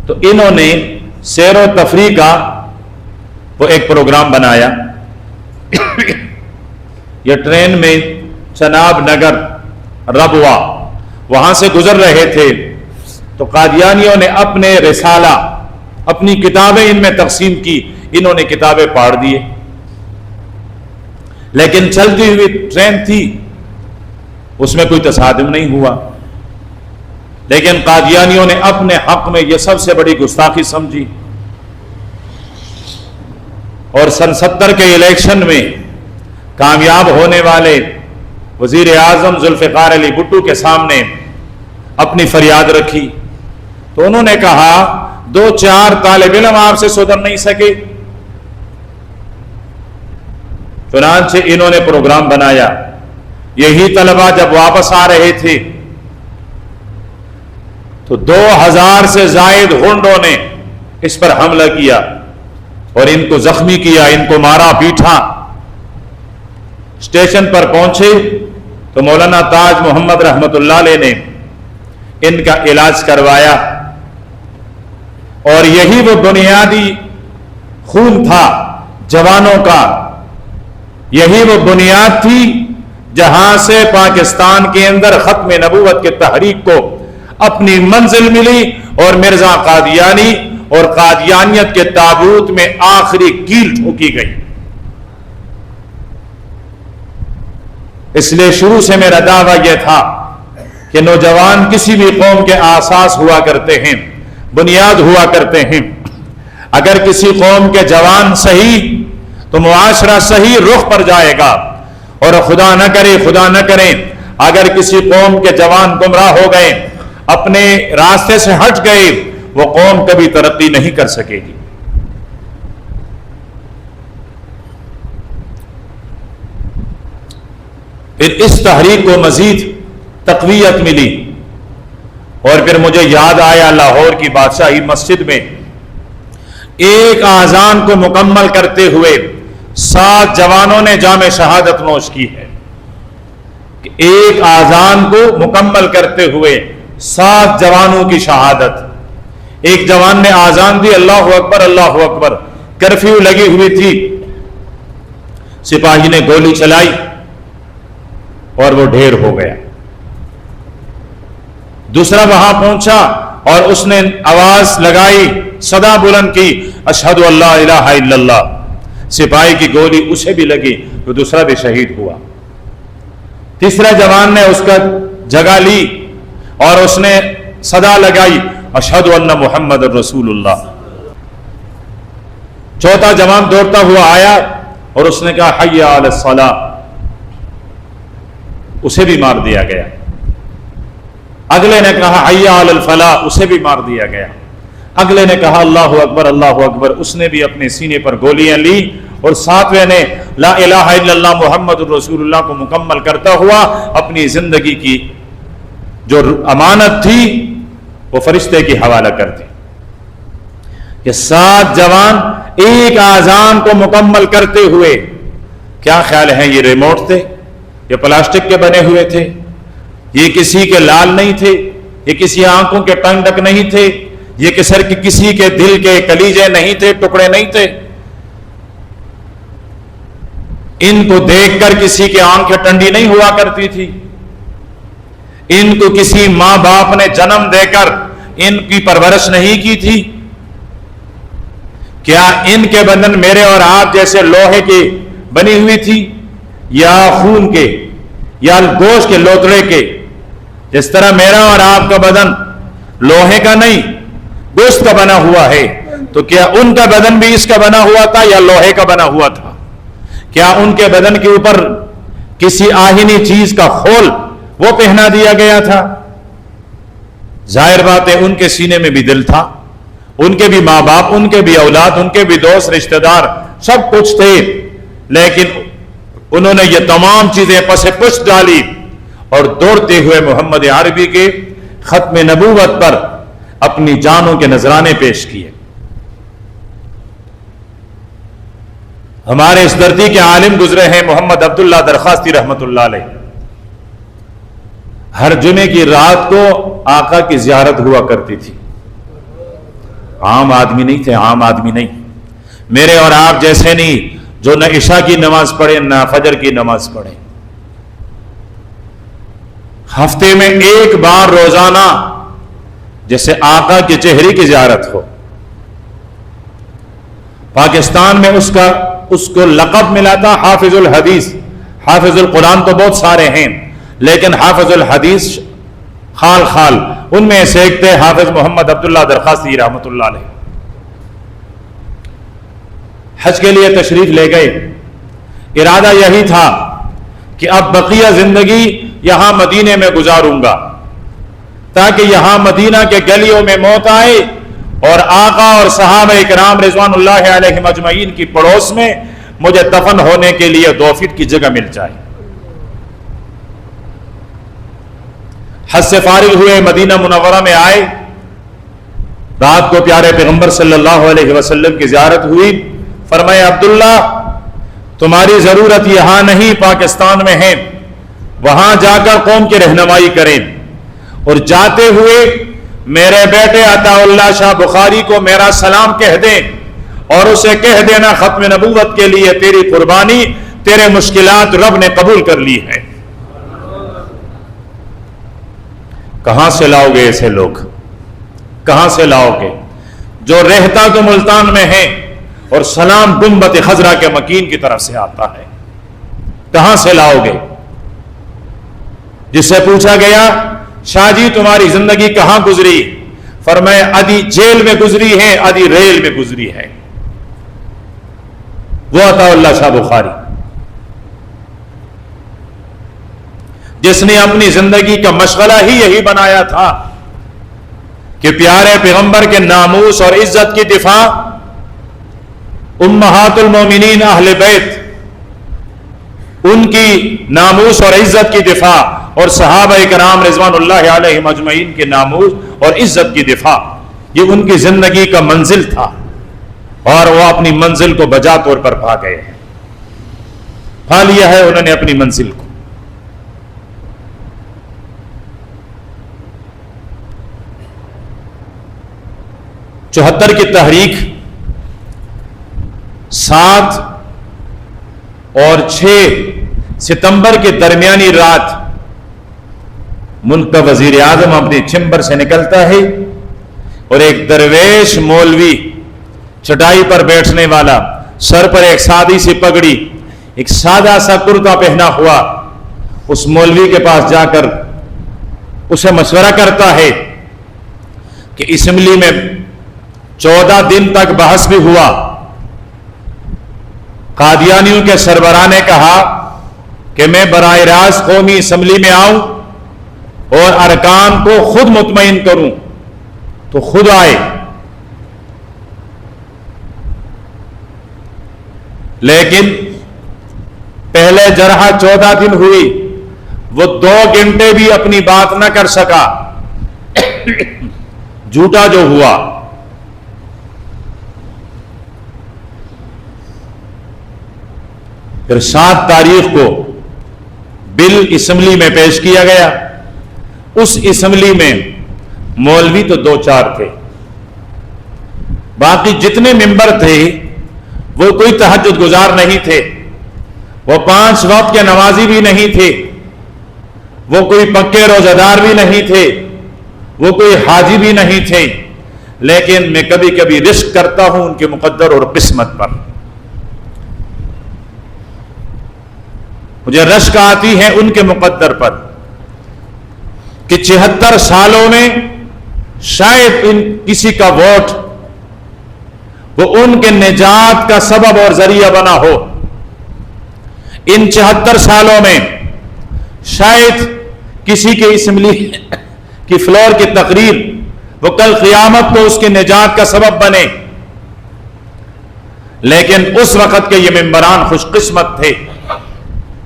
تو انہوں نے سیر و تفریح کا وہ ایک پروگرام بنایا۔ یہ ٹرین میں چناب نگر ربوہ وہاں سے گزر رہے تھے تو قادیانیوں نے اپنے رسالہ، اپنی کتابیں ان میں تقسیم کی، انہوں نے کتابیں پاڑ دیے، لیکن چلتی ہوئی ٹرین تھی اس میں کوئی تصادم نہیں ہوا، لیکن قادیانیوں نے اپنے حق میں یہ سب سے بڑی گستاخی سمجھی، اور سن 70 کے الیکشن میں کامیاب ہونے والے وزیر اعظم ذوالفقار علی بھٹو کے سامنے اپنی فریاد رکھی، تو انہوں نے کہا 2-4 طالب علم آپ سے سدھر نہیں سکے، چنانچہ انہوں نے پروگرام بنایا۔ یہی طلبہ جب واپس آ رہے تھے تو 2000 سے زائد ہنڈوں نے اس پر حملہ کیا اور ان کو زخمی کیا، ان کو مارا پیٹا۔ اسٹیشن پر پہنچے تو مولانا تاج محمد رحمت اللہ علیہ نے ان کا علاج کروایا، اور یہی وہ بنیادی خون تھا جوانوں کا، یہی وہ بنیاد تھی جہاں سے پاکستان کے اندر ختم نبوت کے تحریک کو اپنی منزل ملی، اور مرزا قادیانی اور قادیانیت کے تابوت میں آخری کیل ٹھوکی گئی۔ اس لیے شروع سے میرا دعویٰ یہ تھا کہ نوجوان کسی بھی قوم کے اساس ہوا کرتے ہیں، بنیاد ہوا کرتے ہیں۔ اگر کسی قوم کے جوان صحیح تو معاشرہ صحیح رخ پر جائے گا، اور خدا نہ کرے اگر کسی قوم کے جوان گمراہ ہو گئے، اپنے راستے سے ہٹ گئے، وہ قوم کبھی ترقی نہیں کر سکے گی۔ پھر اس تحریک کو مزید تقویت ملی، اور پھر مجھے یاد آیا لاہور کی بادشاہی مسجد میں ایک اذان کو مکمل کرتے ہوئے 7 جوانوں نے جام شہادت نوش کی ہے۔ ایک اذان کو مکمل کرتے ہوئے 7 جوانوں کی شہادت۔ ایک جوان نے اذان دی، اللہ اکبر اللہ اکبر، کرفیو لگی ہوئی تھی، سپاہی نے گولی چلائی اور وہ ڈھیر ہو گیا۔ دوسرا وہاں پہنچا اور اس نے آواز لگائی، صدا بلند کی، اشہد ان لا الہ الا اللہ۔ سپاہی کی گولی اسے بھی لگی تو دوسرا بھی شہید ہوا۔ تیسرا جوان نے اس کا جگہ لی اور اس نے صدا لگائی، اشہد ان محمد رسول اللہ۔ چوتھا جوان دوڑتا ہوا آیا اور اس نے کہا حی علی الصلاۃ، اسے بھی مار دیا گیا۔ اگلے نے کہا حی علی الفلاح، اسے بھی مار دیا گیا۔ اگلے نے کہا اللہ اکبر اللہ اکبر، اس نے بھی اپنے سینے پر گولیاں لی، اور 7ویں نے لا الہ الا اللہ محمد رسول اللہ کو مکمل کرتا ہوا اپنی زندگی کی جو امانت تھی وہ فرشتے کی حوالہ کر دی۔ یہ 7 جوان ایک اذان کو مکمل کرتے ہوئے، کیا خیال ہے یہ ریموٹ تھے؟ یہ پلاسٹک کے بنے ہوئے تھے؟ یہ کسی کے لال نہیں تھے؟ یہ کسی آنکھوں کے ٹنگ ڈک نہیں تھے؟ یہ کسی کے دل کے کلیجے نہیں تھے، ٹکڑے نہیں تھے؟ ان کو دیکھ کر کسی کی آنکھیں ٹنڈی نہیں ہوا کرتی تھی؟ ان کو کسی ماں باپ نے جنم دے کر ان کی پرورش نہیں کی تھی؟ کیا ان کے بدن میرے اور آپ جیسے لوہے کی بنی ہوئی تھی، یا خون کے، یا گوشت کے لوتڑے کے؟ جس طرح میرا اور آپ کا بدن لوہے کا نہیں گوشت کا بنا ہوا ہے، تو کیا ان کا بدن بھی اس کا بنا ہوا تھا یا لوہے کا بنا ہوا تھا؟ کیا ان کے بدن کے اوپر کسی آہنی چیز کا خول وہ پہنا دیا گیا تھا؟ ظاہر بات ہے ان کے سینے میں بھی دل تھا، ان کے بھی ماں باپ، ان کے بھی اولاد، ان کے بھی دوست رشتہ دار، سب کچھ تھے، لیکن انہوں نے یہ تمام چیزیں پس پشت ڈالی اور دوڑتے ہوئے محمد عربی کے ختم نبوت پر اپنی جانوں کے نذرانے پیش کیے۔ ہمارے اس دھرتی کے عالم گزرے ہیں محمد عبداللہ درخواستی رحمت اللہ علیہ۔ ہر جمعے کی رات کو آقا کی زیارت ہوا کرتی تھی۔ عام آدمی نہیں تھے، عام آدمی نہیں، میرے اور آپ جیسے نہیں جو نہ عشاء کی نماز پڑھے نہ فجر کی نماز پڑھے۔ ہفتے میں ایک بار روزانہ جیسے آقا کے چہرے کی زیارت ہو۔ پاکستان میں اس کو لقب ملا تھا حافظ الحدیث، حافظ القرآن تو بہت سارے ہیں، لیکن حافظ الحدیث خال خال ان میں سے ایک تھے حافظ محمد عبداللہ درخاستی رحمۃ اللہ علیہ. حج کے لیے تشریف لے گئے. ارادہ یہی تھا کہ اب بقیہ زندگی یہاں مدینے میں گزاروں گا تاکہ یہاں مدینہ کے گلیوں میں موت آئے اور آقا اور صحابہ کرام رضوان اللہ علیہم اجمعین کی پڑوس میں مجھے دفن ہونے کے لیے 2 فٹ کی جگہ مل جائے. حج سے فارغ ہوئے مدینہ منورہ میں آئے. رات کو پیارے پیغمبر صلی اللہ علیہ وسلم کی زیارت ہوئی. فرمایا عبداللہ تمہاری ضرورت یہاں نہیں پاکستان میں ہے, وہاں جا کر قوم کی رہنمائی کریں, اور جاتے ہوئے میرے بیٹے عطا اللہ شاہ بخاری کو میرا سلام کہہ دیں اور اسے کہہ دینا ختم نبوت کے لیے تیری قربانی, تیرے مشکلات رب نے قبول کر لی ہے. کہاں سے لاؤ گے ایسے لوگ؟ کہاں سے لاؤ گے جو رہتا تو ملتان میں ہے اور سلام گنبد خضرا کے مکین کی طرف سے آتا ہے؟ کہاں سے لاؤ گے؟ جس سے پوچھا گیا شاہ جی تمہاری زندگی کہاں گزری؟ فرمایا آدھی جیل میں گزری ہے, آدھی ریل میں گزری ہے. وہ عطا اللہ شاہ بخاری جس نے اپنی زندگی کا مشغلہ ہی یہی بنایا تھا کہ پیارے پیغمبر کے ناموس اور عزت کی دفاع, امہات المومنین اہل بیت ان کی ناموس اور عزت کی دفاع, اور صحابہ کرام رضوان اللہ علیہم اجمعین کے ناموس اور عزت کی دفاع, یہ ان کی زندگی کا منزل تھا اور وہ اپنی منزل کو بجا طور پر پا گئے ہیں. پا لیا ہے انہوں نے اپنی منزل کو. چوہتر کی تحریک 7 اور 6 ستمبر کے درمیانی رات ملک کا وزیر اعظم اپنی چمبر سے نکلتا ہے اور ایک درویش مولوی چٹائی پر بیٹھنے والا, سر پر ایک سادی سی پگڑی, ایک سادہ سا کرتا پہنا ہوا, اس مولوی کے پاس جا کر اسے مشورہ کرتا ہے کہ اسمبلی میں 14 دن تک بحث بھی ہوا. قادیانیوں کے سربراہ نے کہا کہ میں براہ راست قومی اسمبلی میں آؤں اور ارکان کو خود مطمئن کروں, تو خود آئے. لیکن پہلے جرح 14 دن ہوئی, وہ 2 گھنٹے بھی اپنی بات نہ کر سکا. جھوٹا جو ہوا. پھر 7 تاریخ کو بل اسمبلی میں پیش کیا گیا. اس اسمبلی میں مولوی تو 2-4 تھے, باقی جتنے ممبر تھے وہ کوئی تہجد گزار نہیں تھے, وہ 5 وقت کے نمازی بھی نہیں تھے, وہ کوئی پکے روزہ دار بھی نہیں تھے, وہ کوئی حاجی بھی نہیں تھے. لیکن میں کبھی کبھی رشک کرتا ہوں ان کے مقدر اور قسمت پر. مجھے رشک آتی ہے ان کے مقدر پر کہ 76 سالوں میں شاید کسی کا ووٹ وہ ان کے نجات کا سبب اور ذریعہ بنا ہو. ان 74 سالوں میں شاید کسی کے اسمبلی کی فلور کی تقریر وہ کل قیامت کو اس کی نجات کا سبب بنے. لیکن اس وقت کے یہ ممبران خوش قسمت تھے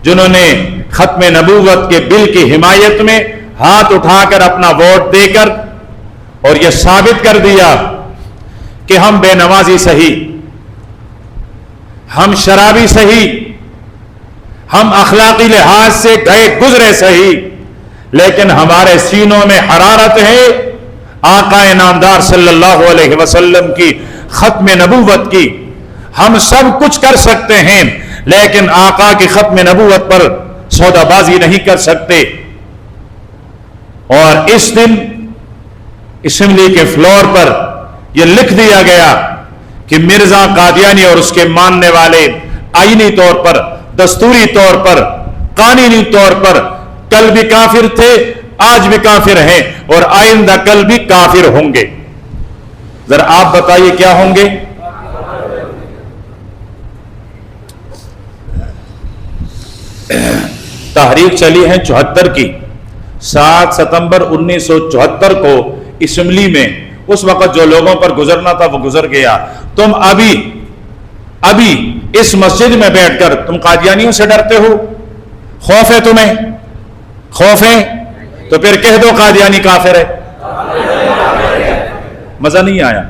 جنہوں نے ختم نبوت کے بل کی حمایت میں ہاتھ اٹھا کر اپنا ووٹ دے کر اور یہ ثابت کر دیا کہ ہم بے نمازی صحیح, ہم شرابی صحیح, ہم اخلاقی لحاظ سے گئے گزرے صحیح, لیکن ہمارے سینوں میں حرارت ہے آقا نامدار صلی اللہ علیہ وسلم کی ختم نبوت کی. ہم سب کچھ کر سکتے ہیں لیکن آقا کی ختم نبوت پر سودا بازی نہیں کر سکتے. اور اس دن اسمبلی کے فلور پر یہ لکھ دیا گیا کہ مرزا قادیانی اور اس کے ماننے والے آئینی طور پر, دستوری طور پر, قانونی طور پر کل بھی کافر تھے، آج بھی کافر ہیں، اور آئندہ کل بھی کافر ہوں گے۔ ذرا آپ بتائیے کیا ہوں گے؟ تحریک چلی ہے 74 کی، 7 ستمبر 1974 کو اسمبلی میں، اس وقت جو لوگوں پر گزرنا تھا وہ گزر گیا۔ تم ابھی اس مسجد میں بیٹھ کر تم قادیانیوں سے ڈرتے ہو؟ خوف ہے تمہیں؟ خوف ہے تو پھر کہہ دو قادیانی کافر ہے۔ مزہ نہیں آیا؟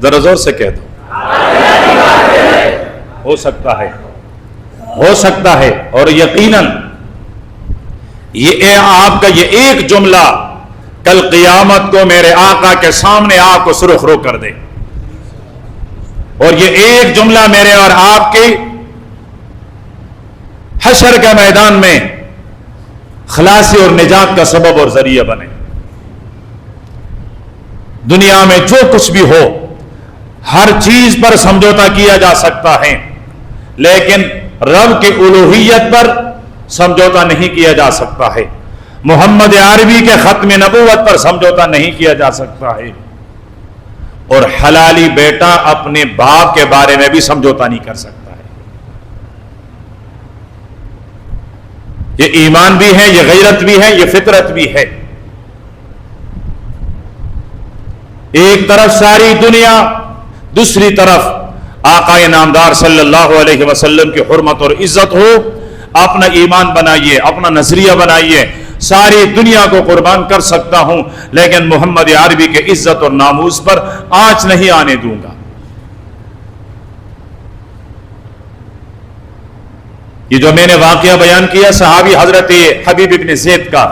ذرا زور سے کہہ دو۔ ہو سکتا ہے اور یقیناً یہ آپ کا یہ ایک جملہ کل قیامت کو میرے آقا کے سامنے آپ کو سرخ رو کر دے، اور یہ ایک جملہ میرے اور آپ کے حشر کے میدان میں خلاصی اور نجات کا سبب اور ذریعہ بنے۔ دنیا میں جو کچھ بھی ہو، ہر چیز پر سمجھوتا کیا جا سکتا ہے، لیکن رب کی الوہیت پر سمجھوتا نہیں کیا جا سکتا ہے، محمد عربی کے ختم نبوت پر سمجھوتا نہیں کیا جا سکتا ہے، اور حلالی بیٹا اپنے باپ کے بارے میں بھی سمجھوتا نہیں کر سکتا ہے۔ یہ ایمان بھی ہے، یہ غیرت بھی ہے، یہ فطرت بھی ہے۔ ایک طرف ساری دنیا، دوسری طرف آقا نامدار صلی اللہ علیہ وسلم کی حرمت اور عزت ہو۔ اپنا ایمان بنائیے، اپنا نظریہ بنائیے، ساری دنیا کو قربان کر سکتا ہوں، لیکن محمد عربی کے عزت اور ناموس پر آنچ نہیں آنے دوں گا۔ یہ جو میں نے واقعہ بیان کیا صحابی حضرت حبیب ابن زید کا،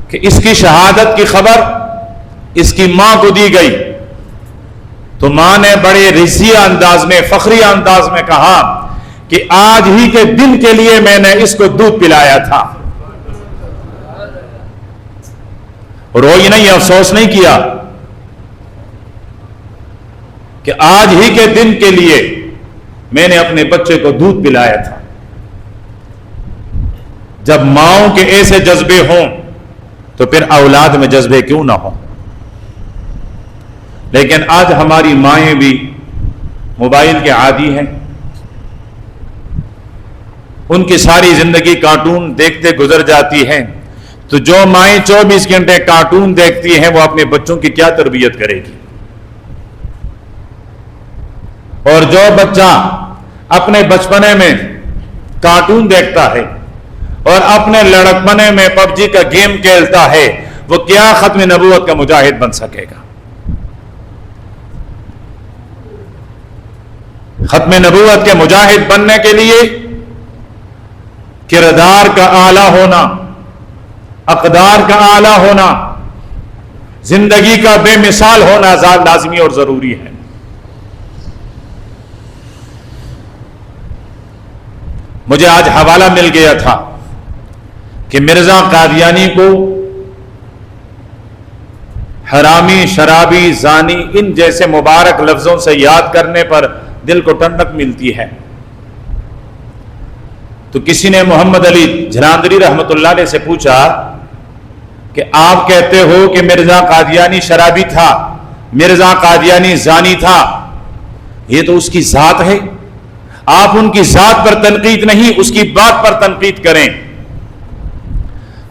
کہ اس کی شہادت کی خبر اس کی ماں کو دی گئی، تو ماں نے بڑے رضیہ انداز میں، فخریہ انداز میں کہا کہ آج ہی کے دن کے لیے میں نے اس کو دودھ پلایا تھا۔ روئی نہیں، افسوس نہیں کیا کہ آج ہی کے دن کے لیے میں نے اپنے بچے کو دودھ پلایا تھا۔ جب ماؤں کے ایسے جذبے ہوں تو پھر اولاد میں جذبے کیوں نہ ہوں؟ لیکن آج ہماری مائیں بھی موبائل کے عادی ہیں، ان کی ساری زندگی کارٹون دیکھتے گزر جاتی ہیں، تو جو مائیں 24 گھنٹے کارٹون دیکھتی ہیں وہ اپنے بچوں کی کیا تربیت کرے گی؟ اور جو بچہ اپنے بچپنے میں کارٹون دیکھتا ہے اور اپنے لڑکپنے میں پب جی کا گیم کھیلتا ہے، وہ کیا ختم نبوت کا مجاہد بن سکے گا؟ ختم نبوت کے مجاہد بننے کے لیے کردار کا اعلیٰ ہونا، اقدار کا اعلیٰ ہونا، زندگی کا بے مثال ہونا لازمی اور ضروری ہے۔ مجھے آج حوالہ مل گیا تھا کہ مرزا قادیانی کو حرامی، شرابی، زانی، ان جیسے مبارک لفظوں سے یاد کرنے پر دل کو ٹھنڈک ملتی ہے۔ تو کسی نے محمد علی جھلندری رحمت اللہ علیہ سے پوچھا کہ آپ کہتے ہو کہ مرزا قادیانی شرابی تھا، مرزا قادیانی زانی تھا، یہ تو اس کی ذات ہے، آپ ان کی ذات پر تنقید نہیں، اس کی بات پر تنقید کریں۔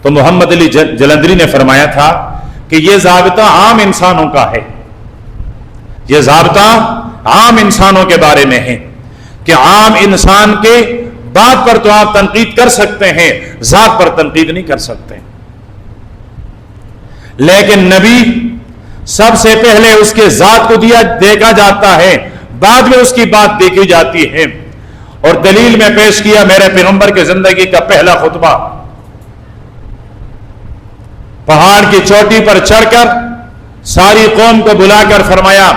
تو محمد علی جلندری نے فرمایا تھا کہ یہ ضابطہ عام انسانوں کا ہے، یہ ضابطہ عام انسانوں کے بارے میں ہے کہ عام انسان کے بات پر تو آپ تنقید کر سکتے ہیں، ذات پر تنقید نہیں کر سکتے۔ لیکن نبی سب سے پہلے اس کے ذات کو دیکھا جاتا ہے، بعد میں اس کی بات دیکھی جاتی ہے۔ اور دلیل میں پیش کیا میرے پیغمبر کی زندگی کا پہلا خطبہ، پہاڑ کی چوٹی پر چڑھ کر ساری قوم کو بلا کر فرمایا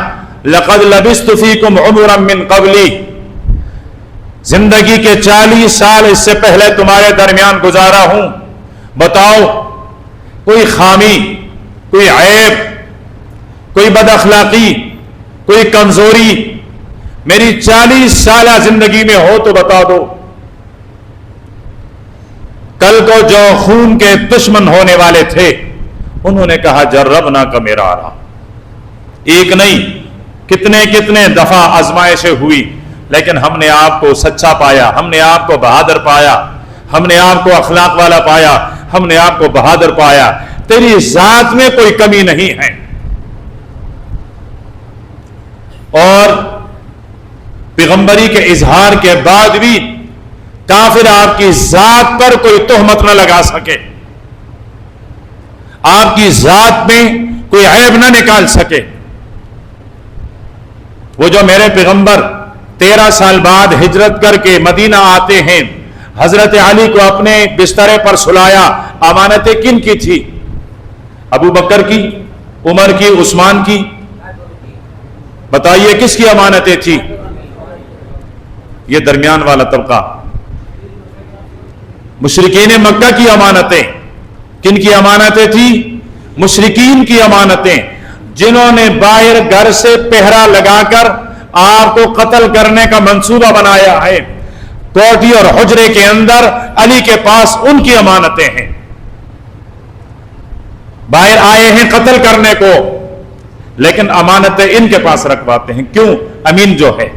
لقد لبثت فیکم عمرا من قبلی، زندگی کے 40 سال اس سے پہلے تمہارے درمیان گزارا ہوں، بتاؤ کوئی خامی، کوئی عیب، کوئی بد اخلاقی، کوئی کمزوری میری 40 سالہ زندگی میں ہو تو بتا دو۔ کل کو جو خون کے دشمن ہونے والے تھے انہوں نے کہا جربنا کا مرارا، ایک نہیں کتنے کتنے دفعہ آزمائشیں ہوئی، لیکن ہم نے آپ کو سچا پایا، ہم نے آپ کو بہادر پایا، ہم نے آپ کو اخلاق والا پایا، ہم نے آپ کو بہادر پایا، تیری ذات میں کوئی کمی نہیں ہے۔ اور پیغمبری کے اظہار کے بعد بھی کافر آپ کی ذات پر کوئی تہمت نہ لگا سکے، آپ کی ذات میں کوئی عیب نہ نکال سکے۔ وہ جو میرے پیغمبر 13 سال بعد ہجرت کر کے مدینہ آتے ہیں، حضرت علی کو اپنے بسترے پر سلایا، امانتیں کن کی تھی؟ ابو بکر کی، عمر کی، عثمان کی؟ بتائیے کس کی امانتیں تھی؟ یہ درمیان والا طبقہ، مشرکین مکہ کی امانتیں۔ کن کی امانتیں تھی؟ مشرکین کی امانتیں، جنہوں نے باہر گھر سے پہرا لگا کر آپ کو قتل کرنے کا منصوبہ بنایا ہے، کوٹھی اور حجرے کے اندر علی کے پاس ان کی امانتیں ہیں، باہر آئے ہیں قتل کرنے کو، لیکن امانتیں ان کے پاس رکھواتے ہیں۔ کیوں؟ امین جو ہے،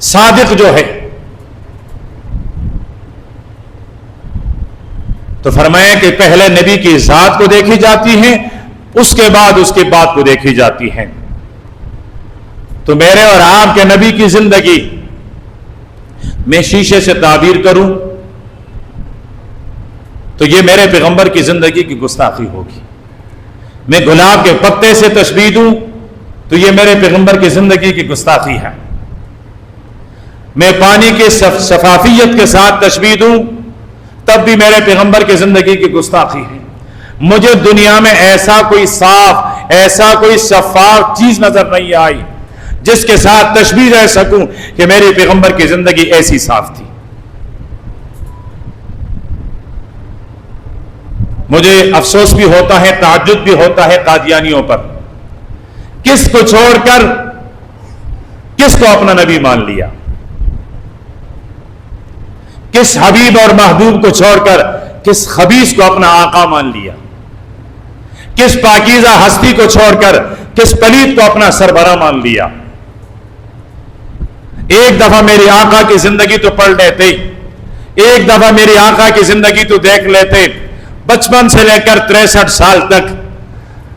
صادق جو ہے۔ تو فرمایا کہ پہلے نبی کی ذات کو دیکھی جاتی ہے، اس کے بعد اس کی بات کو دیکھی جاتی ہے۔ تو میرے اور آپ کے نبی کی زندگی میں شیشے سے تعبیر کروں تو یہ میرے پیغمبر کی زندگی کی گستاخی ہوگی۔ میں گلاب کے پتے سے تشبیہ دوں تو یہ میرے پیغمبر کی زندگی کی گستاخی ہے۔ میں پانی کی شفافیت کے ساتھ تشبیہ دوں تب بھی میرے پیغمبر کی زندگی کی گستاخی ہے۔ مجھے دنیا میں ایسا کوئی صاف، ایسا کوئی شفاف چیز نظر نہیں آئی جس کے ساتھ تشبیہ دے سکوں کہ میرے پیغمبر کی زندگی ایسی صاف تھی۔ مجھے افسوس بھی ہوتا ہے، تعجب بھی ہوتا ہے قادیانیوں پر، کس کو چھوڑ کر کس کو اپنا نبی مان لیا، کس حبیب اور محبوب کو چھوڑ کر کس خبیث کو اپنا آقا مان لیا، کس پاکیزہ ہستی کو چھوڑ کر کس پلید کو اپنا سربراہ مان لیا۔ ایک دفعہ میری آقا کی زندگی تو پڑھ لیتے، ایک دفعہ میری آقا کی زندگی تو دیکھ لیتے۔ بچپن سے لے کر 63 سال تک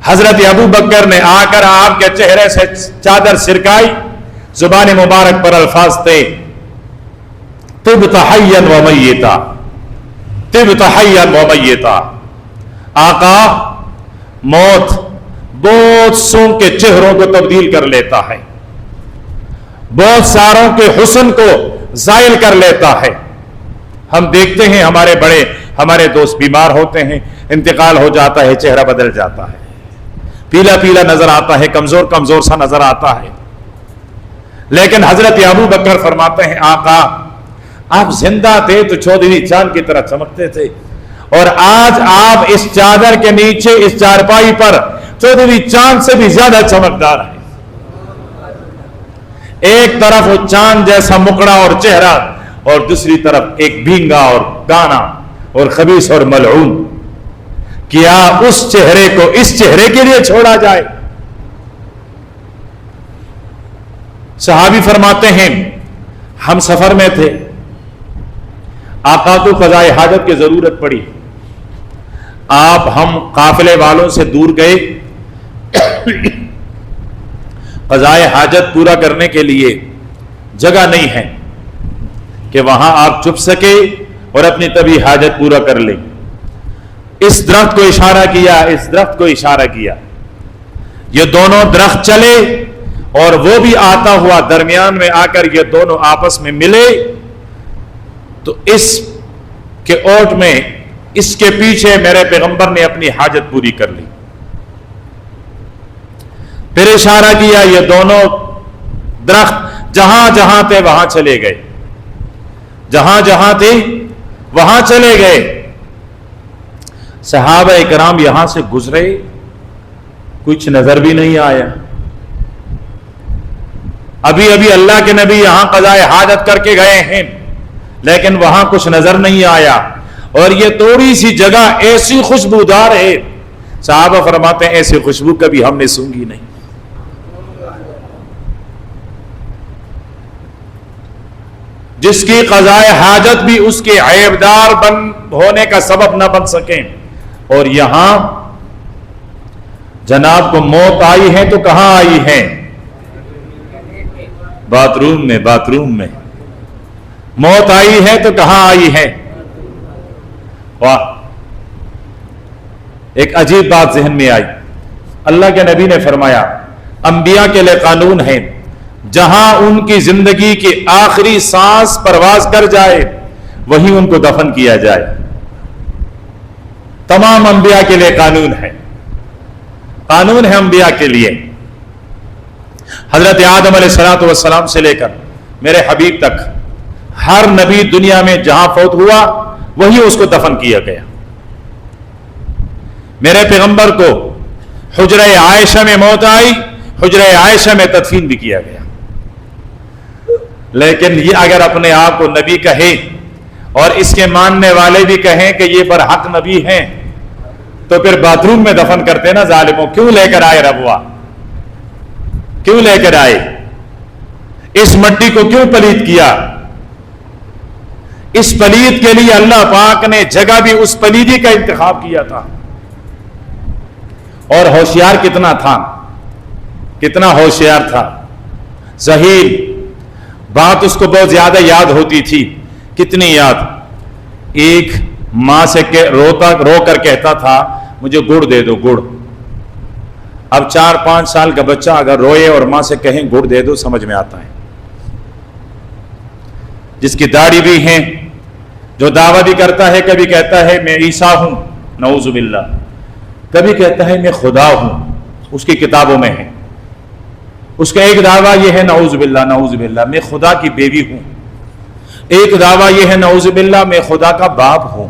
حضرت ابو بکر نے آ کر آپ کے چہرے سے چادر سرکائی، زبان مبارک پر الفاظ تھے طبت حیا و میتا، طبت حیا و میتا۔ آقا، موت بہت سوں کے چہروں کو تبدیل کر لیتا ہے، بہت ساروں کے حسن کو زائل کر لیتا ہے۔ ہم دیکھتے ہیں ہمارے دوست بیمار ہوتے ہیں، انتقال ہو جاتا ہے، چہرہ بدل جاتا ہے، پیلا پیلا نظر آتا ہے، کمزور کمزور سا نظر آتا ہے۔ لیکن حضرت ابو بکر فرماتے ہیں آقا، آپ زندہ تھے تو چودھویں چاند کی طرح چمکتے تھے، اور آج آپ اس چادر کے نیچے اس چارپائی پر چودھویں چاند سے بھی زیادہ چمکدار ہیں۔ ایک طرف وہ چاند جیسا مکڑا اور چہرہ، اور دوسری طرف ایک بھینگا اور کانا اور خبیث اور ملعون۔ کیا اس چہرے کو اس چہرے کے لیے چھوڑا جائے؟ صحابی فرماتے ہیں ہم سفر میں تھے، آقا کو قضائے حاجت کی ضرورت پڑی، ہم قافلے والوں سے دور گئے، قضائے حاجت پورا کرنے کے لیے جگہ نہیں ہے کہ وہاں آپ چھپ سکے اور اپنی طبی حاجت پورا کر لیں۔ اس درخت کو اشارہ کیا، اس درخت کو اشارہ کیا، یہ دونوں درخت چلے اور وہ بھی آتا ہوا درمیان میں آ کر یہ دونوں آپس میں ملے، تو اس کے اوٹ میں اس کے پیچھے میرے پیغمبر نے اپنی حاجت پوری کر لی۔ پھر اشارہ کیا، یہ دونوں درخت جہاں جہاں تھے وہاں چلے گئے، جہاں جہاں تھے وہاں چلے گئے۔ صحابہ کرام یہاں سے گزرے، کچھ نظر بھی نہیں آیا۔ ابھی ابھی اللہ کے نبی یہاں قضائے حاجت کر کے گئے ہیں، لیکن وہاں کچھ نظر نہیں آیا۔ اور یہ تھوڑی سی جگہ ایسی خوشبودار ہے، صحابہ فرماتے ہیں ایسی خوشبو کبھی ہم نے سونگھی نہیں۔ جس کی قضائے حاجت بھی اس کے عیبدار ہونے کا سبب نہ بن سکیں، اور یہاں جناب کو موت آئی ہے تو کہاں آئی ہے؟ باتھ روم میں۔ باتھ روم میں موت آئی ہے تو کہاں آئی ہے؟ واہ، ایک عجیب بات ذہن میں آئی۔ اللہ کے نبی نے فرمایا انبیاء کے لیے قانون ہے، جہاں ان کی زندگی کی آخری سانس پرواز کر جائے وہیں ان کو دفن کیا جائے۔ تمام انبیاء کے لیے قانون ہے، قانون ہے انبیاء کے لیے۔ حضرت آدم علیہ الصلوۃ والسلام سے لے کر میرے حبیب تک ہر نبی دنیا میں جہاں فوت ہوا وہیں اس کو دفن کیا گیا۔ میرے پیغمبر کو حجرہ عائشہ میں موت آئی، حجرہ عائشہ میں تدفین بھی کیا گیا۔ لیکن یہ اگر اپنے آپ کو نبی کہے اور اس کے ماننے والے بھی کہیں کہ یہ برحق نبی ہیں، تو پھر باتھ روم میں دفن کرتے نا ظالموں، کیوں لے کر آئے ربوا؟ کیوں لے کر آئے؟ اس مٹی کو کیوں پلید کیا؟ اس پلید کے لیے اللہ پاک نے جگہ بھی اس پلیدی کا انتخاب کیا تھا۔ اور ہوشیار کتنا تھا، کتنا ہوشیار تھا، ذہین، بات اس کو بہت زیادہ یاد ہوتی تھی۔ کتنی یاد؟ ایک ماں سے رو کر کہتا تھا مجھے گڑ دے دو، گڑ۔ اب 4-5 سال کا بچہ اگر روئے اور ماں سے کہیں گڑ دے دو، سمجھ میں آتا ہے۔ جس کی داڑھی بھی ہے، جو دعویٰ بھی کرتا ہے، کبھی کہتا ہے میں عیسیٰ ہوں، نعوذ باللہ، کبھی کہتا ہے میں خدا ہوں، اس کی کتابوں میں ہے۔ اس کا ایک دعویٰ یہ ہے نعوذ باللہ، نعوذ باللہ، میں خدا کی بیوی ہوں۔ ایک دعویٰ یہ ہے نعوذ باللہ میں خدا کا باپ ہوں۔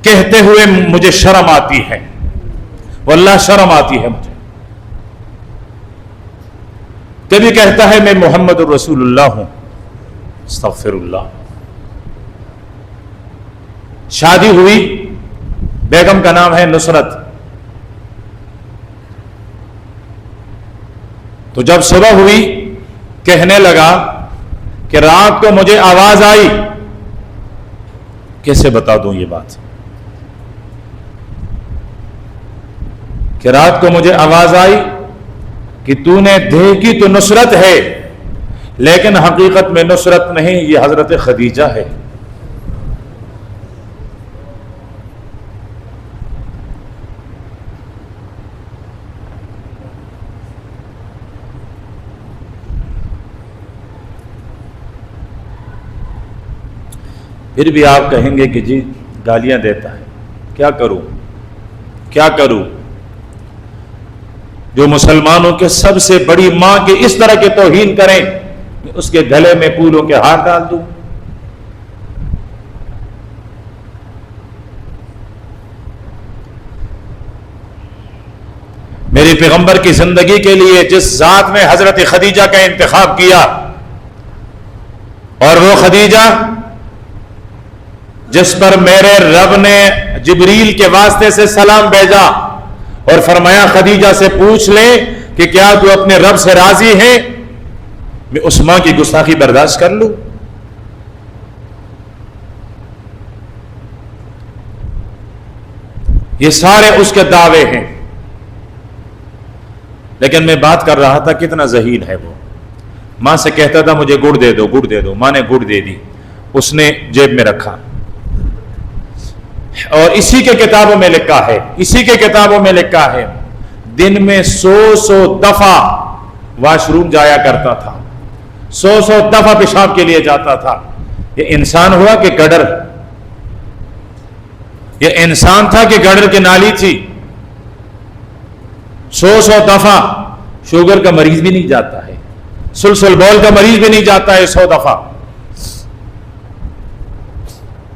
کہتے ہوئے مجھے شرم آتی ہے، واللہ شرم آتی ہے مجھے۔ کبھی کہتا ہے میں محمد الرسول اللہ ہوں، استغفر اللہ۔ شادی ہوئی، بیگم کا نام ہے نصرت، تو جب صبح ہوئی کہنے لگا کہ رات کو مجھے آواز آئی۔ کیسے بتا دوں یہ بات کہ رات کو مجھے آواز آئی کہ تو نے دیکھی تو نصرت ہے، لیکن حقیقت میں نصرت نہیں، یہ حضرت خدیجہ ہے۔ پھر بھی آپ کہیں گے کہ جی گالیاں دیتا ہے، کیا کروں کیا کروں؟ جو مسلمانوں کے سب سے بڑی ماں کی اس طرح کی توہین کریں، اس کے گلے میں پھولوں کے ہار ڈال دوں؟ میری پیغمبر کی زندگی کے لیے جس ذات نے حضرت خدیجہ کا انتخاب کیا، اور وہ خدیجہ جس پر میرے رب نے جبریل کے واسطے سے سلام بھیجا اور فرمایا خدیجہ سے پوچھ لے کہ کیا تو اپنے رب سے راضی ہے، میں اس ماں کی گستاخی برداشت کر لوں؟ یہ سارے اس کے دعوے ہیں، لیکن میں بات کر رہا تھا کتنا ذہین ہے وہ۔ ماں سے کہتا تھا مجھے گڑ دے دو، گڑ دے دو، ماں نے گڑ دے دی، اس نے جیب میں رکھا۔ اور اسی کے کتابوں میں لکھا ہے، اسی کے کتابوں میں لکھا ہے دن میں 100 دفعہ واش روم جایا کرتا تھا، 100 دفعہ پیشاب کے لیے جاتا تھا۔ یہ انسان ہوا کہ گڈر؟ یہ انسان تھا کہ گڈر کی نالی تھی؟ 100 دفعہ شوگر کا مریض بھی نہیں جاتا ہے، سلسل بول کا مریض بھی نہیں جاتا ہے 100 دفعہ۔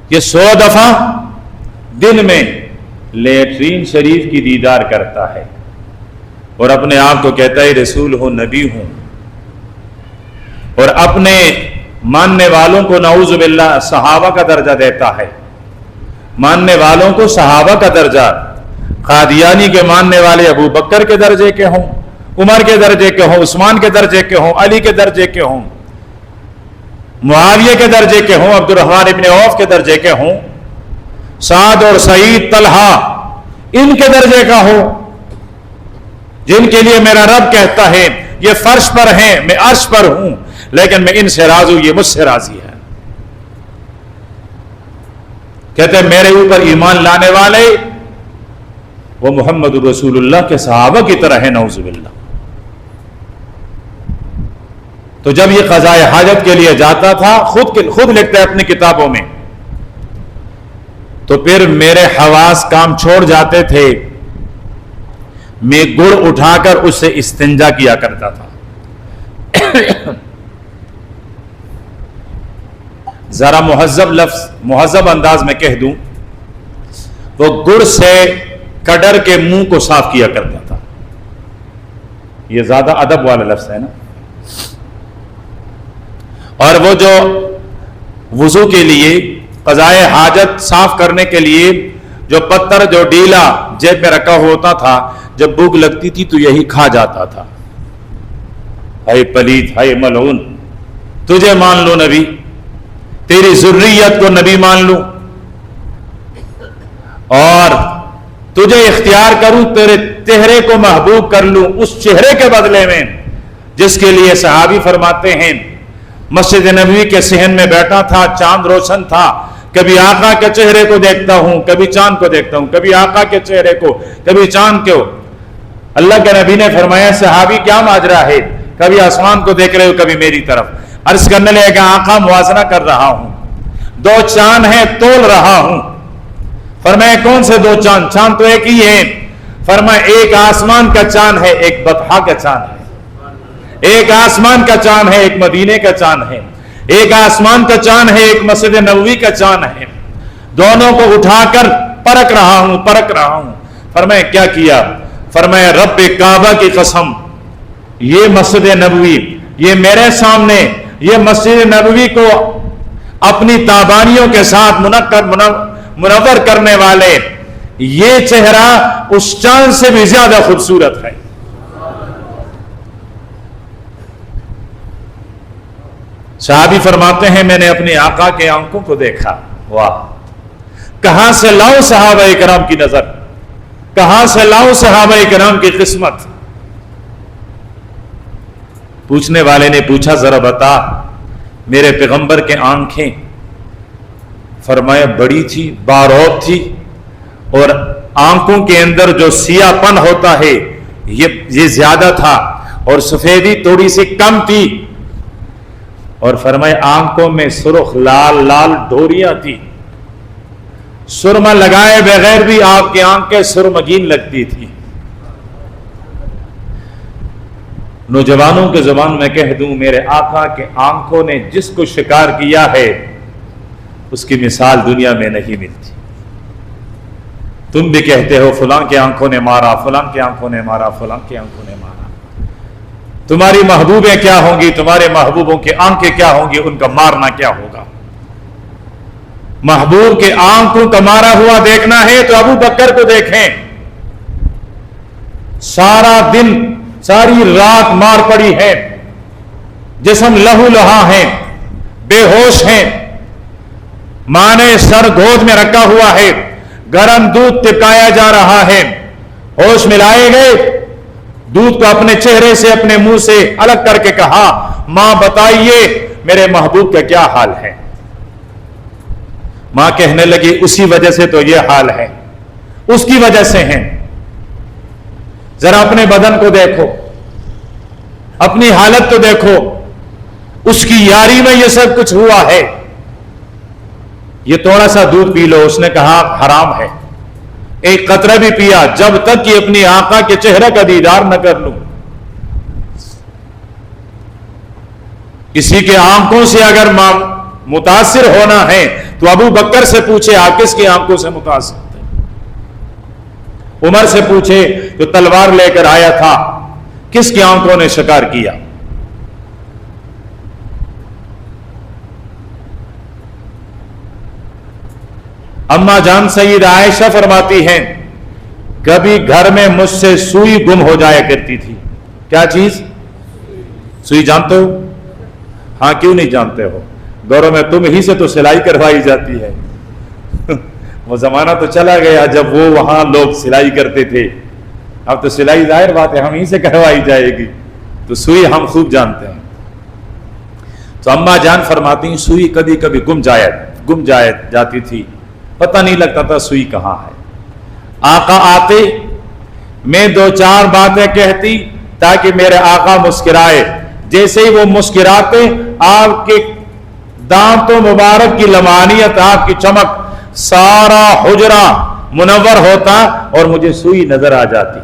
یہ 100 دفعہ دن میں لیٹرین شریف کی دیدار کرتا ہے، اور اپنے آپ کو کہتا ہے رسول ہوں، نبی ہوں، اور اپنے ماننے والوں کو نعوذ باللہ صحابہ کا درجہ دیتا ہے۔ ماننے والوں کو صحابہ کا درجہ، قادیانی کے ماننے والے ابو بکر کے درجے کے ہوں، عمر کے درجے کے ہوں، عثمان کے درجے کے ہوں، علی کے درجے کے ہوں، معاویہ کے درجے کے ہوں، عبد الرحمن ابن عوف کے درجے کے ہوں، سعد اور سعید، طلحہ، ان کے درجے کا ہو، جن کے لیے میرا رب کہتا ہے یہ فرش پر ہیں، میں عرش پر ہوں، لیکن میں ان سے راضی ہوں، یہ مجھ سے راضی ہے۔ کہتے ہیں میرے اوپر ایمان لانے والے وہ محمد رسول اللہ کے صحابہ کی طرح ہے، نعوذ باللہ۔ تو جب یہ قضائے حاجت کے لیے جاتا تھا، خود لکھتا ہے اپنی کتابوں میں، تو پھر میرے حواس کام چھوڑ جاتے تھے، میں گڑ اٹھا کر اس سے استنجا کیا کرتا تھا۔ ذرا مہذب انداز میں کہہ دوں، وہ گڑ سے کڈر کے منہ کو صاف کیا کرتا تھا۔ یہ زیادہ ادب والا لفظ ہے نا۔ اور وہ جو وضو کے لیے، قضائے حاجت صاف کرنے کے لیے جو پتھر جو ڈیلا جیب میں رکھا ہوتا تھا، جب بھوک لگتی تھی تو یہی کھا جاتا تھا۔ ہائے پلید، ہائے ملعون، تجھے مان لو نبی، تیری ذریت کو نبی مان لوں، اور تجھے اختیار کروں، تیرے چہرے کو محبوب کر لوں، اس چہرے کے بدلے میں جس کے لیے صحابی فرماتے ہیں مسجد نبوی کے صحن میں بیٹھا تھا، چاند روشن تھا، کبھی آقا کے چہرے کو دیکھتا ہوں، کبھی چاند کو دیکھتا ہوں، کبھی آقا کے چہرے کو، کبھی چاند کو۔ اللہ کے نبی نے فرمایا صحابی کیا ماجرا ہے، کبھی آسمان کو دیکھ رہے ہو، کبھی میری طرف۔ عرض کرنے لگے کہ آقا موازنہ کر رہا ہوں، دو چاند ہیں تول رہا ہوں۔ فرمایا کون سے دو چاند؟ چاند تو ایک ہی ہے۔ فرمایا ایک آسمان کا چاند ہے، ایک بطحا کا چاند ہے۔ ایک آسمان کا چاند ہے، ایک مدینے کا چاند ہے۔ ایک آسمان کا چاند ہے، ایک مسجد نبوی کا چاند ہے۔ دونوں کو اٹھا کر پرکھ رہا ہوں۔ فرمایا کیا کیا؟ فرمایا رب کعبہ کی قسم، یہ مسجد نبوی، یہ میرے سامنے، یہ مسجد نبوی کو اپنی تابانیوں کے ساتھ منور کرنے والے یہ چہرہ اس چاند سے بھی زیادہ خوبصورت ہے۔ صحابی فرماتے ہیں میں نے اپنے آقا کے آنکھوں کو دیکھا، واہ، کہاں سے لاؤں صحابہ کرام کی نظر، کہاں سے لاؤں صحابہ کرام کی قسمت۔ پوچھنے والے نے پوچھا ذرا بتا میرے پیغمبر کے آنکھیں؟ فرمایا بڑی تھی، بارود تھی، اور آنکھوں کے اندر جو سیاہ پن ہوتا ہے یہ زیادہ تھا، اور سفیدی تھوڑی سی کم تھی۔ اور فرمایا آنکھوں میں سرخ لال لال ڈوریاں تھی، سرما لگائے بغیر بھی آپ کی آنکھیں سرمگین لگتی تھی۔ نوجوانوں کے زبان میں کہہ دوں، میرے آقا کے آنکھوں نے جس کو شکار کیا ہے اس کی مثال دنیا میں نہیں ملتی۔ تم بھی کہتے ہو فلاں کی آنکھوں نے مارا، فلاں کی آنکھوں نے مارا، فلاں کی آنکھوں نے مارا۔ تمہاری محبوبیں کیا ہوں گی، تمہارے محبوبوں کی آنکھیں کیا ہوں گی، ان کا مارنا کیا ہوگا۔ محبوب کے آنکھوں کا مارا ہوا دیکھنا ہے تو ابو بکر کو دیکھیں، سارا دن ساری رات مار پڑی ہے، جسم لہو لہا ہے، بے ہوش ہیں، ماں نے سر گود میں رکھا ہوا ہے، گرم دودھ ٹپکایا جا رہا ہے، ہوش میں لائے گئے، دودھ کو اپنے چہرے سے اپنے منہ سے الگ کر کے کہا ماں بتائیے میرے محبوب کا کیا حال ہے۔ ماں کہنے لگی اسی وجہ سے تو یہ حال ہے، اس کی وجہ سے ہیں، ذرا اپنے بدن کو دیکھو، اپنی حالت تو دیکھو، اس کی یاری میں یہ سب کچھ ہوا ہے، یہ تھوڑا سا دودھ پی لو۔ اس نے کہا حرام ہے، ایک قطرہ بھی پیا جب تک کہ اپنی آقا کے چہرے کا دیدار نہ کر لوں۔ کسی کے آنکھوں سے اگر متاثر ہونا ہے تو ابو بکر سے پوچھے آپ کس کی آنکھوں سے متاثر تھے، عمر سے پوچھے جو تلوار لے کر آیا تھا کس کی آنکھوں نے شکار کیا۔ اما جان سید عائشہ فرماتی ہیں کبھی گھر میں مجھ سے سوئی گم ہو جایا کرتی تھی. کیا چیز؟ سوئی جانتے ہو؟ ہاں کیوں نہیں جانتے ہو؟ گھروں میں تم ہی سے تو سلائی کروائی جاتی ہے. وہ زمانہ تو چلا گیا جب وہ وہاں لوگ سلائی کرتے تھے. اب تو سلائی ظاہر بات ہے ہم ہی سے کروائی جائے گی. تو سوئی ہم خوب جانتے ہیں. تو اما جان فرماتی ہیں سوئی کبھی کبھی گم جاتی تھی, پتہ نہیں لگتا تھا سوئی کہاں ہے. آقا آتے, میں 2-4 باتیں کہتی تاکہ میرے آقا مسکرائے. جیسے ہی وہ مسکراتے آپ کے دانتوں مبارک کی لمعانیت, آپ کی چمک, سارا حجرہ منور ہوتا اور مجھے سوئی نظر آ جاتی.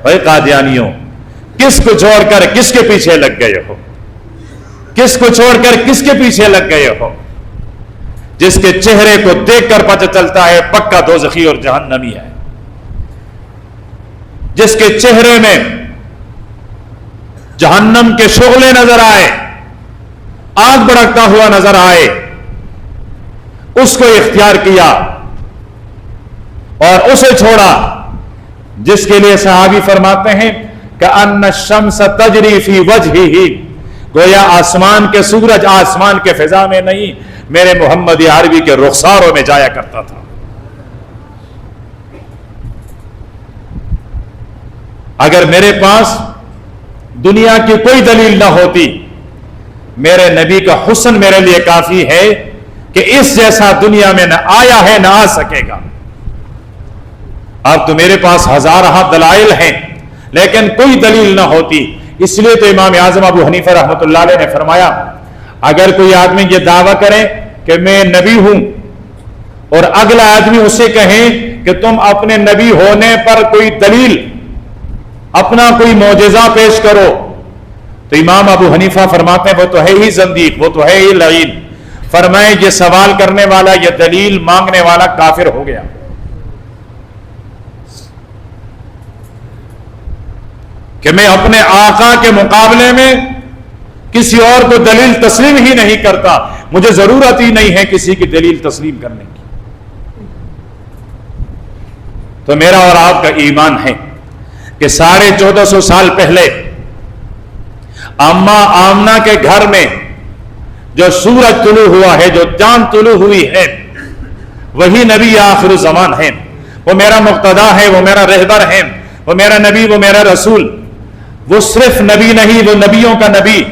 اے قادیانیوں, کس کو چھوڑ کر کس کے پیچھے لگ گئے ہو؟ کس کو چھوڑ کر کس کے پیچھے لگ گئے ہو؟ جس کے چہرے کو دیکھ کر پتہ چلتا ہے پکا دوزخی اور جہنمی ہے. جس کے چہرے میں جہنم کے شعلے نظر آئے, آگ بھڑکتا ہوا نظر آئے, اس کو اختیار کیا اور اسے چھوڑا. جس کے لیے صحابی فرماتے ہیں کأن الشمس تجری فی وجہہ, گویا آسمان کے سورج آسمان کے فضا میں نہیں, میرے محمد عربی کے رخساروں میں جایا کرتا تھا. اگر میرے پاس دنیا کی کوئی دلیل نہ ہوتی, میرے نبی کا حسن میرے لیے کافی ہے کہ اس جیسا دنیا میں نہ آیا ہے نہ آ سکے گا. اب تو میرے پاس ہزارہ دلائل ہیں لیکن کوئی دلیل نہ ہوتی. اس لیے تو امام اعظم ابو حنیفہ رحمۃ اللہ علیہ نے فرمایا اگر کوئی آدمی یہ دعویٰ کرے کہ میں نبی ہوں اور اگلا آدمی اسے کہے کہ تم اپنے نبی ہونے پر کوئی دلیل, اپنا کوئی معجزہ پیش کرو, تو امام ابو حنیفہ فرماتے ہیں وہ تو ہے ہی زندیق, وہ تو ہے ہی لعین. فرمائے یہ سوال کرنے والا, یہ دلیل مانگنے والا کافر ہو گیا. کہ میں اپنے آقا کے مقابلے میں کسی اور کو دلیل تسلیم ہی نہیں کرتا, مجھے ضرورت ہی نہیں ہے کسی کی دلیل تسلیم کرنے کی. تو میرا اور آپ کا ایمان ہے کہ 1450 سال پہلے اما آمنہ کے گھر میں جو سورج طلوع ہوا ہے, جو چاند طلوع ہوئی ہے, وہی نبی آخر الزمان ہے. وہ میرا مقتدا ہے, وہ میرا رہبر ہے, وہ میرا نبی, وہ میرا رسول. وہ صرف نبی نہیں, وہ نبیوں کا نبی,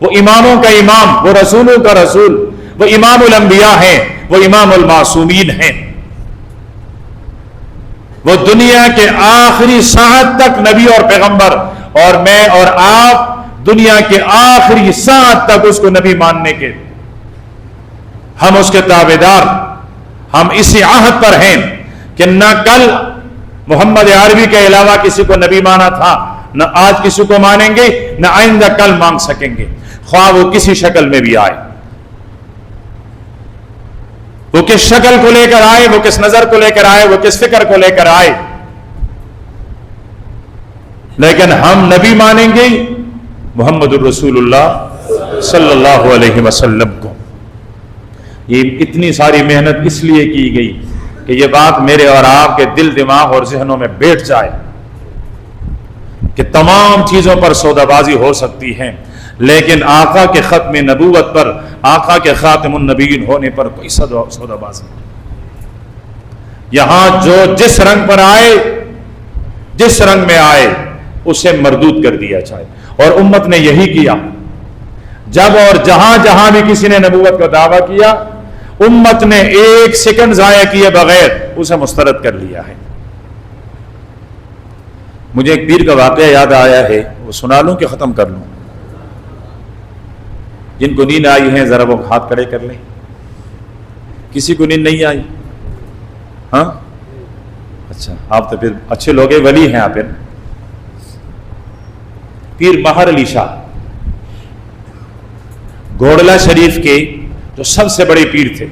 وہ اماموں کا امام, وہ رسولوں کا رسول, وہ امام الانبیاء ہیں, وہ امام المعصومین ہیں. وہ دنیا کے آخری ساعت تک نبی اور پیغمبر, اور میں اور آپ دنیا کے آخری ساعت تک اس کو نبی ماننے کے, ہم اس کے تابعدار. ہم اسی عہد پر ہیں کہ نہ کل محمد عربی کے علاوہ کسی کو نبی مانا تھا, نہ آج کسی کو مانیں گے, نہ آئندہ کل مان سکیں گے, خواہ وہ کسی شکل میں بھی آئے. وہ کس شکل کو لے کر آئے, وہ کس نظر کو لے کر آئے, وہ کس فکر کو لے کر آئے, لیکن ہم نبی مانیں گے محمد الرسول اللہ صلی اللہ علیہ وسلم کو. یہ اتنی ساری محنت اس لیے کی گئی کہ یہ بات میرے اور آپ کے دل, دماغ اور ذہنوں میں بیٹھ جائے کہ تمام چیزوں پر سودا بازی ہو سکتی ہے لیکن آقا کے ختم نبوت پر, آقا کے خاتم النبیین ہونے پر کوئی سودا بازی نہیں. یہاں جو جس رنگ پر آئے, جس رنگ میں آئے, اسے مردود کر دیا جائے. اور امت نے یہی کیا. جب اور جہاں جہاں بھی کسی نے نبوت کا دعویٰ کیا, امت نے 1 سیکنڈ ضائع کیے بغیر اسے مسترد کر لیا ہے. مجھے ایک پیر کا واقعہ یاد آیا ہے, وہ سنا لوں کہ ختم کر لوں؟ جن کو نیند آئی ہے ذرا وہ ہاتھ کھڑے کر لیں. کسی کو نیند نہیں آئی؟ ہاں اچھا, آپ تو پھر اچھے لوگ ہیں, ولی ہیں آپ. پھر پیر مہر علی شاہ گھوڑلا شریف کے جو سب سے بڑے پیر تھے,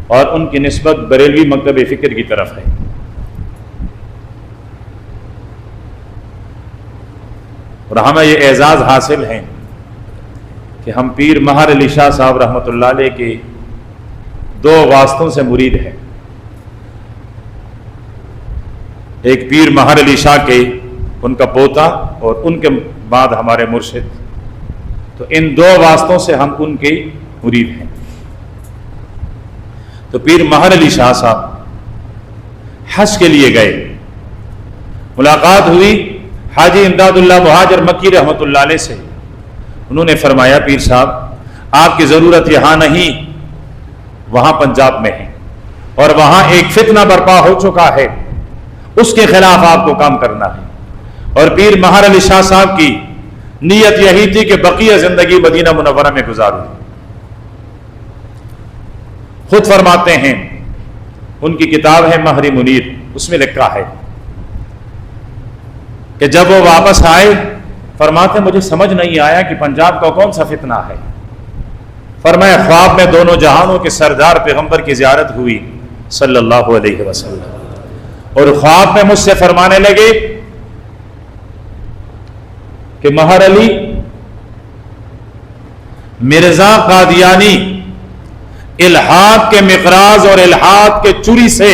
اور ان کی نسبت بریلوی مکتب فکر کی طرف ہے. اور ہمیں یہ اعزاز حاصل ہے کہ ہم پیر مہر علی شاہ صاحب رحمۃ اللہ علیہ کے 2 واسطوں سے مرید ہیں. ایک پیر مہر علی شاہ کے ان کا پوتا اور ان کے بعد ہمارے مرشد. تو ان 2 واسطوں سے ہم ان کے مرید ہیں. تو پیر مہر علی شاہ صاحب حج کے لیے گئے. ملاقات ہوئی حاجی امداد اللہ مہاجر مکی رحمۃ اللہ علیہ سے. انہوں نے فرمایا پیر صاحب آپ کی ضرورت یہاں نہیں، وہاں پنجاب میں ہے، اور وہاں ایک فتنہ برپا ہو چکا ہے، اس کے خلاف آپ کو کام کرنا ہے. اور پیر مہر علی شاہ صاحب کی نیت یہی تھی کہ بقیہ زندگی مدینہ منورہ میں گزاروں. خود فرماتے ہیں، ان کی کتاب ہے مہر منیر، اس میں لکھا ہے کہ جب وہ واپس آئے فرماتے مجھے سمجھ نہیں آیا کہ پنجاب کا کون سا فتنہ ہے. فرمایا خواب میں دونوں جہانوں کے سردار پیغمبر کی زیارت ہوئی صلی اللہ علیہ وسلم، اور خواب میں مجھ سے فرمانے لگے کہ مہر علی، مرزا قادیانی الحاد کے مقراض اور الحاد کے چوری سے،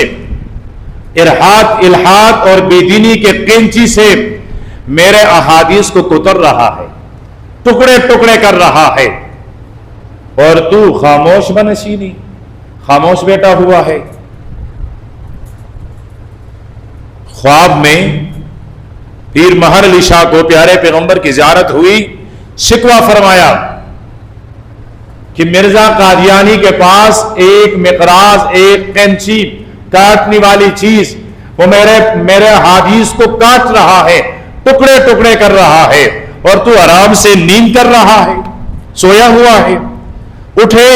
الحاد اور بے دینی کے قینچی سے میرے احادیث کو کتر رہا ہے، ٹکڑے ٹکڑے کر رہا ہے، اور تو خاموش بنشینی، خاموش بیٹا ہوا ہے. خواب میں پیر مہر علی شاہ کو پیارے پیغمبر کی زیارت ہوئی. شکوہ فرمایا کہ مرزا قادیانی کے پاس ایک مقراض، ایک قینچی کاٹنے والی چیز، وہ میرے حدیث کو کاٹ رہا ہے، ٹکڑے ٹکڑے کر رہا ہے، اور تو آرام سے نیند کر رہا ہے، سویا ہوا ہے. اٹھے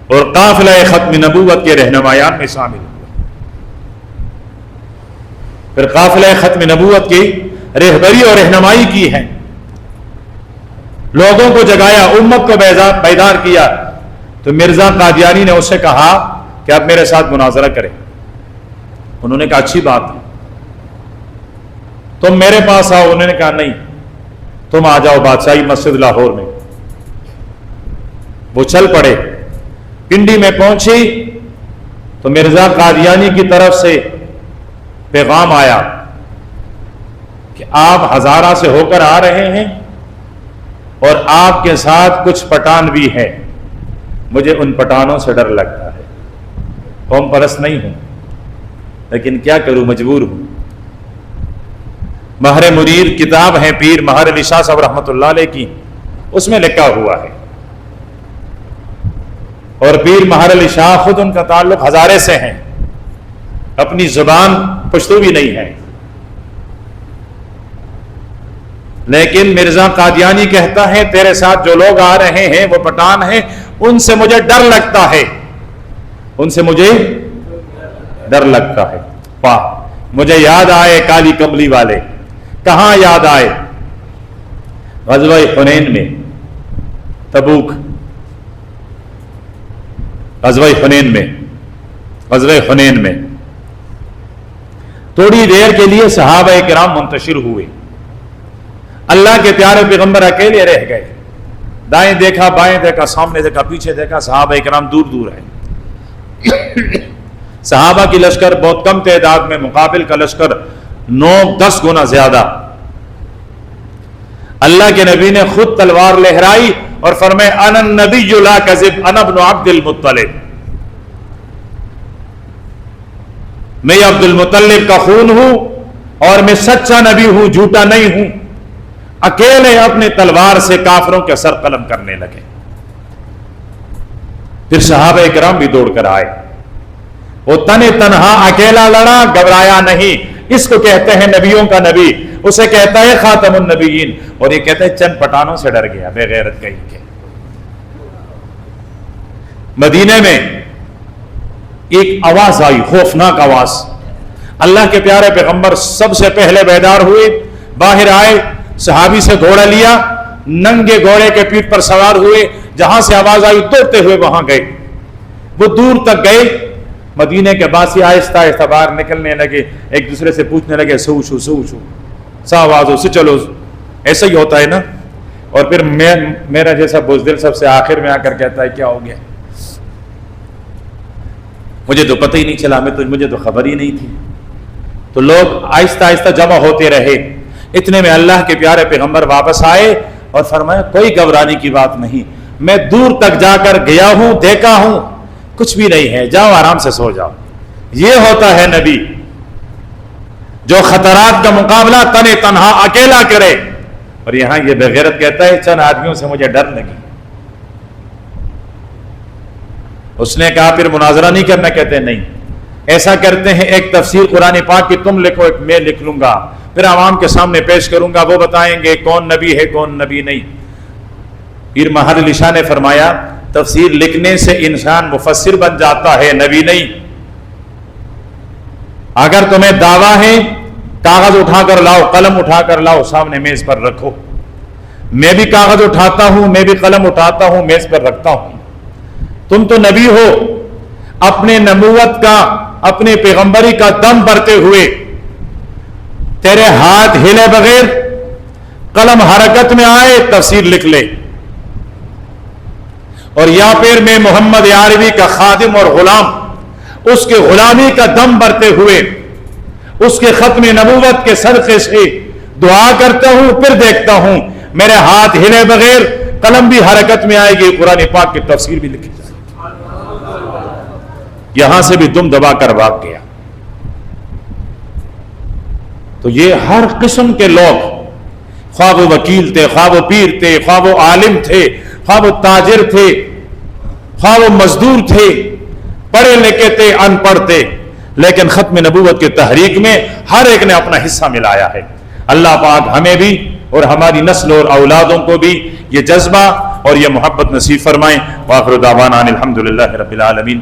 اور قافلہ ختم نبوت کے رہنمایان میں شامل ہوئے. پھر قافلہ ختم نبوت کی رہبری اور رہنمائی کی ہے، لوگوں کو جگایا، امت کو بیدار کیا. تو مرزا قادیانی نے اسے کہا کہ آپ میرے ساتھ مناظرہ کریں. انہوں نے کہا اچھی بات ہے، تم میرے پاس آؤ. انہوں نے کہا نہیں، تم آ جاؤ بادشاہی مسجد لاہور میں. وہ چل پڑے. پنڈی میں پہنچی تو مرزا قادیانی کی طرف سے پیغام آیا کہ آپ ہزارہ سے ہو کر آ رہے ہیں اور آپ کے ساتھ کچھ پٹھان بھی ہیں. مجھے ان پٹھانوں سے ڈر لگتا ہے. قوم پرست نہیں ہوں لیکن کیا کروں، مجبور ہوں. مہر منیر کتاب ہے پیر مہر علی شاہ صاحب رحمۃ اللہ علیہ کی، اس میں لکھا ہوا ہے. اور پیر مہر علی شاہ خود ان کا تعلق ہزارے سے ہے، اپنی زبان پشتو بھی نہیں ہے. لیکن مرزا قادیانی کہتا ہے تیرے ساتھ جو لوگ آ رہے ہیں وہ پٹھان ہیں، ان سے مجھے ڈر لگتا ہے، ان سے مجھے ڈر لگتا ہے. مجھے یاد آئے کالی کملی والے. کہاں یاد آئے؟ غزوہ حنین میں، تبوک، غزوہ حنین میں تھوڑی دیر کے لیے صحابہ کرام منتشر ہوئے. اللہ کے پیارے پیغمبر اکیلے رہ گئے. دائیں دیکھا، بائیں دیکھا، سامنے دیکھا، پیچھے دیکھا، صحابہ کرام دور دور ہیں. صحابہ کی لشکر بہت کم تعداد میں، مقابل کا لشکر 9-10 گنا زیادہ. اللہ کے نبی نے خود تلوار لہرائی اور فرمایا انا النبی لا کذب انا ابن عبد المطلب، میں عبد المطلب کا خون ہوں اور میں سچا نبی ہوں، جھوٹا نہیں ہوں. اکیلے اپنے تلوار سے کافروں کے سر قلم کرنے لگے. پھر صحابہ کرام بھی دوڑ کر آئے. وہ تنہا اکیلا لڑا، گھبرایا نہیں. اس کو کہتے ہیں نبیوں کا نبی، اسے کہتا ہے خاتم النبیین، اور یہ کہتے ہیں چند پٹھانوں سے ڈر گیا، بے غیرت کہیں کے. مدینے میں ایک آواز آئی، خوفناک آواز. اللہ کے پیارے پیغمبر سب سے پہلے بیدار ہوئے، باہر آئے، صحابی سے گھوڑا لیا، ننگے گھوڑے کے پیٹھ پر سوار ہوئے. جہاں سے آواز آئی دوڑتے ہوئے وہاں گئے. وہ دور تک گئے. مدینے کے باسی آہستہ آہستہ باہر نکلنے لگے، ایک دوسرے سے پوچھنے لگے سوچو سا آوازوں سے چلو. ایسا ہی ہوتا ہے نا، اور پھر میرا جیسا بزدل سب سے آخر میں آ کر کہتا ہے کیا ہو گیا؟ مجھے تو پتہ ہی نہیں چلا، مجھے تو خبر ہی نہیں تھی۔ تو لوگ آہستہ آہستہ جمع ہوتے رہے، اتنے میں اللہ کے پیارے پیغمبر واپس آئے اور فرمایا کوئی گھبرانے کی بات نہیں، میں دور تک جا کر گیا ہوں، دیکھا ہوں، کچھ بھی نہیں ہے، جاؤ آرام سے سو جاؤ۔ یہ ہوتا ہے نبی جو خطرات کا مقابلہ تنے تنہا اکیلا کرے۔ اور یہاں یہ بغیرت کہتا ہے چند آدمیوں سے مجھے ڈر لگی۔ اس نے کہا پھر مناظرہ نہیں کرنا، کہتے ہیں نہیں، ایسا کرتے ہیں ایک تفسیر قرآن پاک کی تم لکھو، ایک میں لکھ لوں گا، پھر عوام کے سامنے پیش کروں گا، وہ بتائیں گے کون نبی ہے کون نبی نہیں۔ پیر مہر علی شاہ نے فرمایا تفسیر لکھنے سے انسان مفسر بن جاتا ہے، نبی نہیں۔ اگر تمہیں دعویٰ ہے کاغذ اٹھا کر لاؤ، قلم اٹھا کر لاؤ، سامنے میز پر رکھو۔ میں بھی کاغذ اٹھاتا ہوں، میں بھی قلم اٹھاتا ہوں، میز پر رکھتا ہوں۔ تم تو نبی ہو، اپنے نبوت کا، اپنے پیغمبری کا دم بھرتے ہوئے تیرے ہاتھ ہلے بغیر قلم حرکت میں آئے تفسیر لکھ لے، اور یا پھر میں محمد عربی کا خادم اور غلام، اس کے غلامی کا دم بھرتے ہوئے اس کے ختم نبوت کے صدقے سے دعا کرتا ہوں، پھر دیکھتا ہوں میرے ہاتھ ہلے بغیر قلم بھی حرکت میں آئے گی، قرآن پاک کی تفسیر بھی لکھی جائے۔ یہاں سے بھی دم دبا کر بھاگ گیا۔ تو یہ ہر قسم کے لوگ، خواہ وہ وکیل تھے، خواہ وہ پیر تھے، خواہ وہ عالم تھے، خواہ وہ تاجر تھے، خواہ وہ مزدور تھے، پڑھے لکھے تھے، ان پڑھ تھے، لیکن ختم نبوت کے تحریک میں ہر ایک نے اپنا حصہ ملایا ہے۔ اللہ پاک ہمیں بھی اور ہماری نسل اور اولادوں کو بھی یہ جذبہ اور یہ محبت نصیب فرمائیں۔ وآخر دعوانا الحمدللہ رب العالمین۔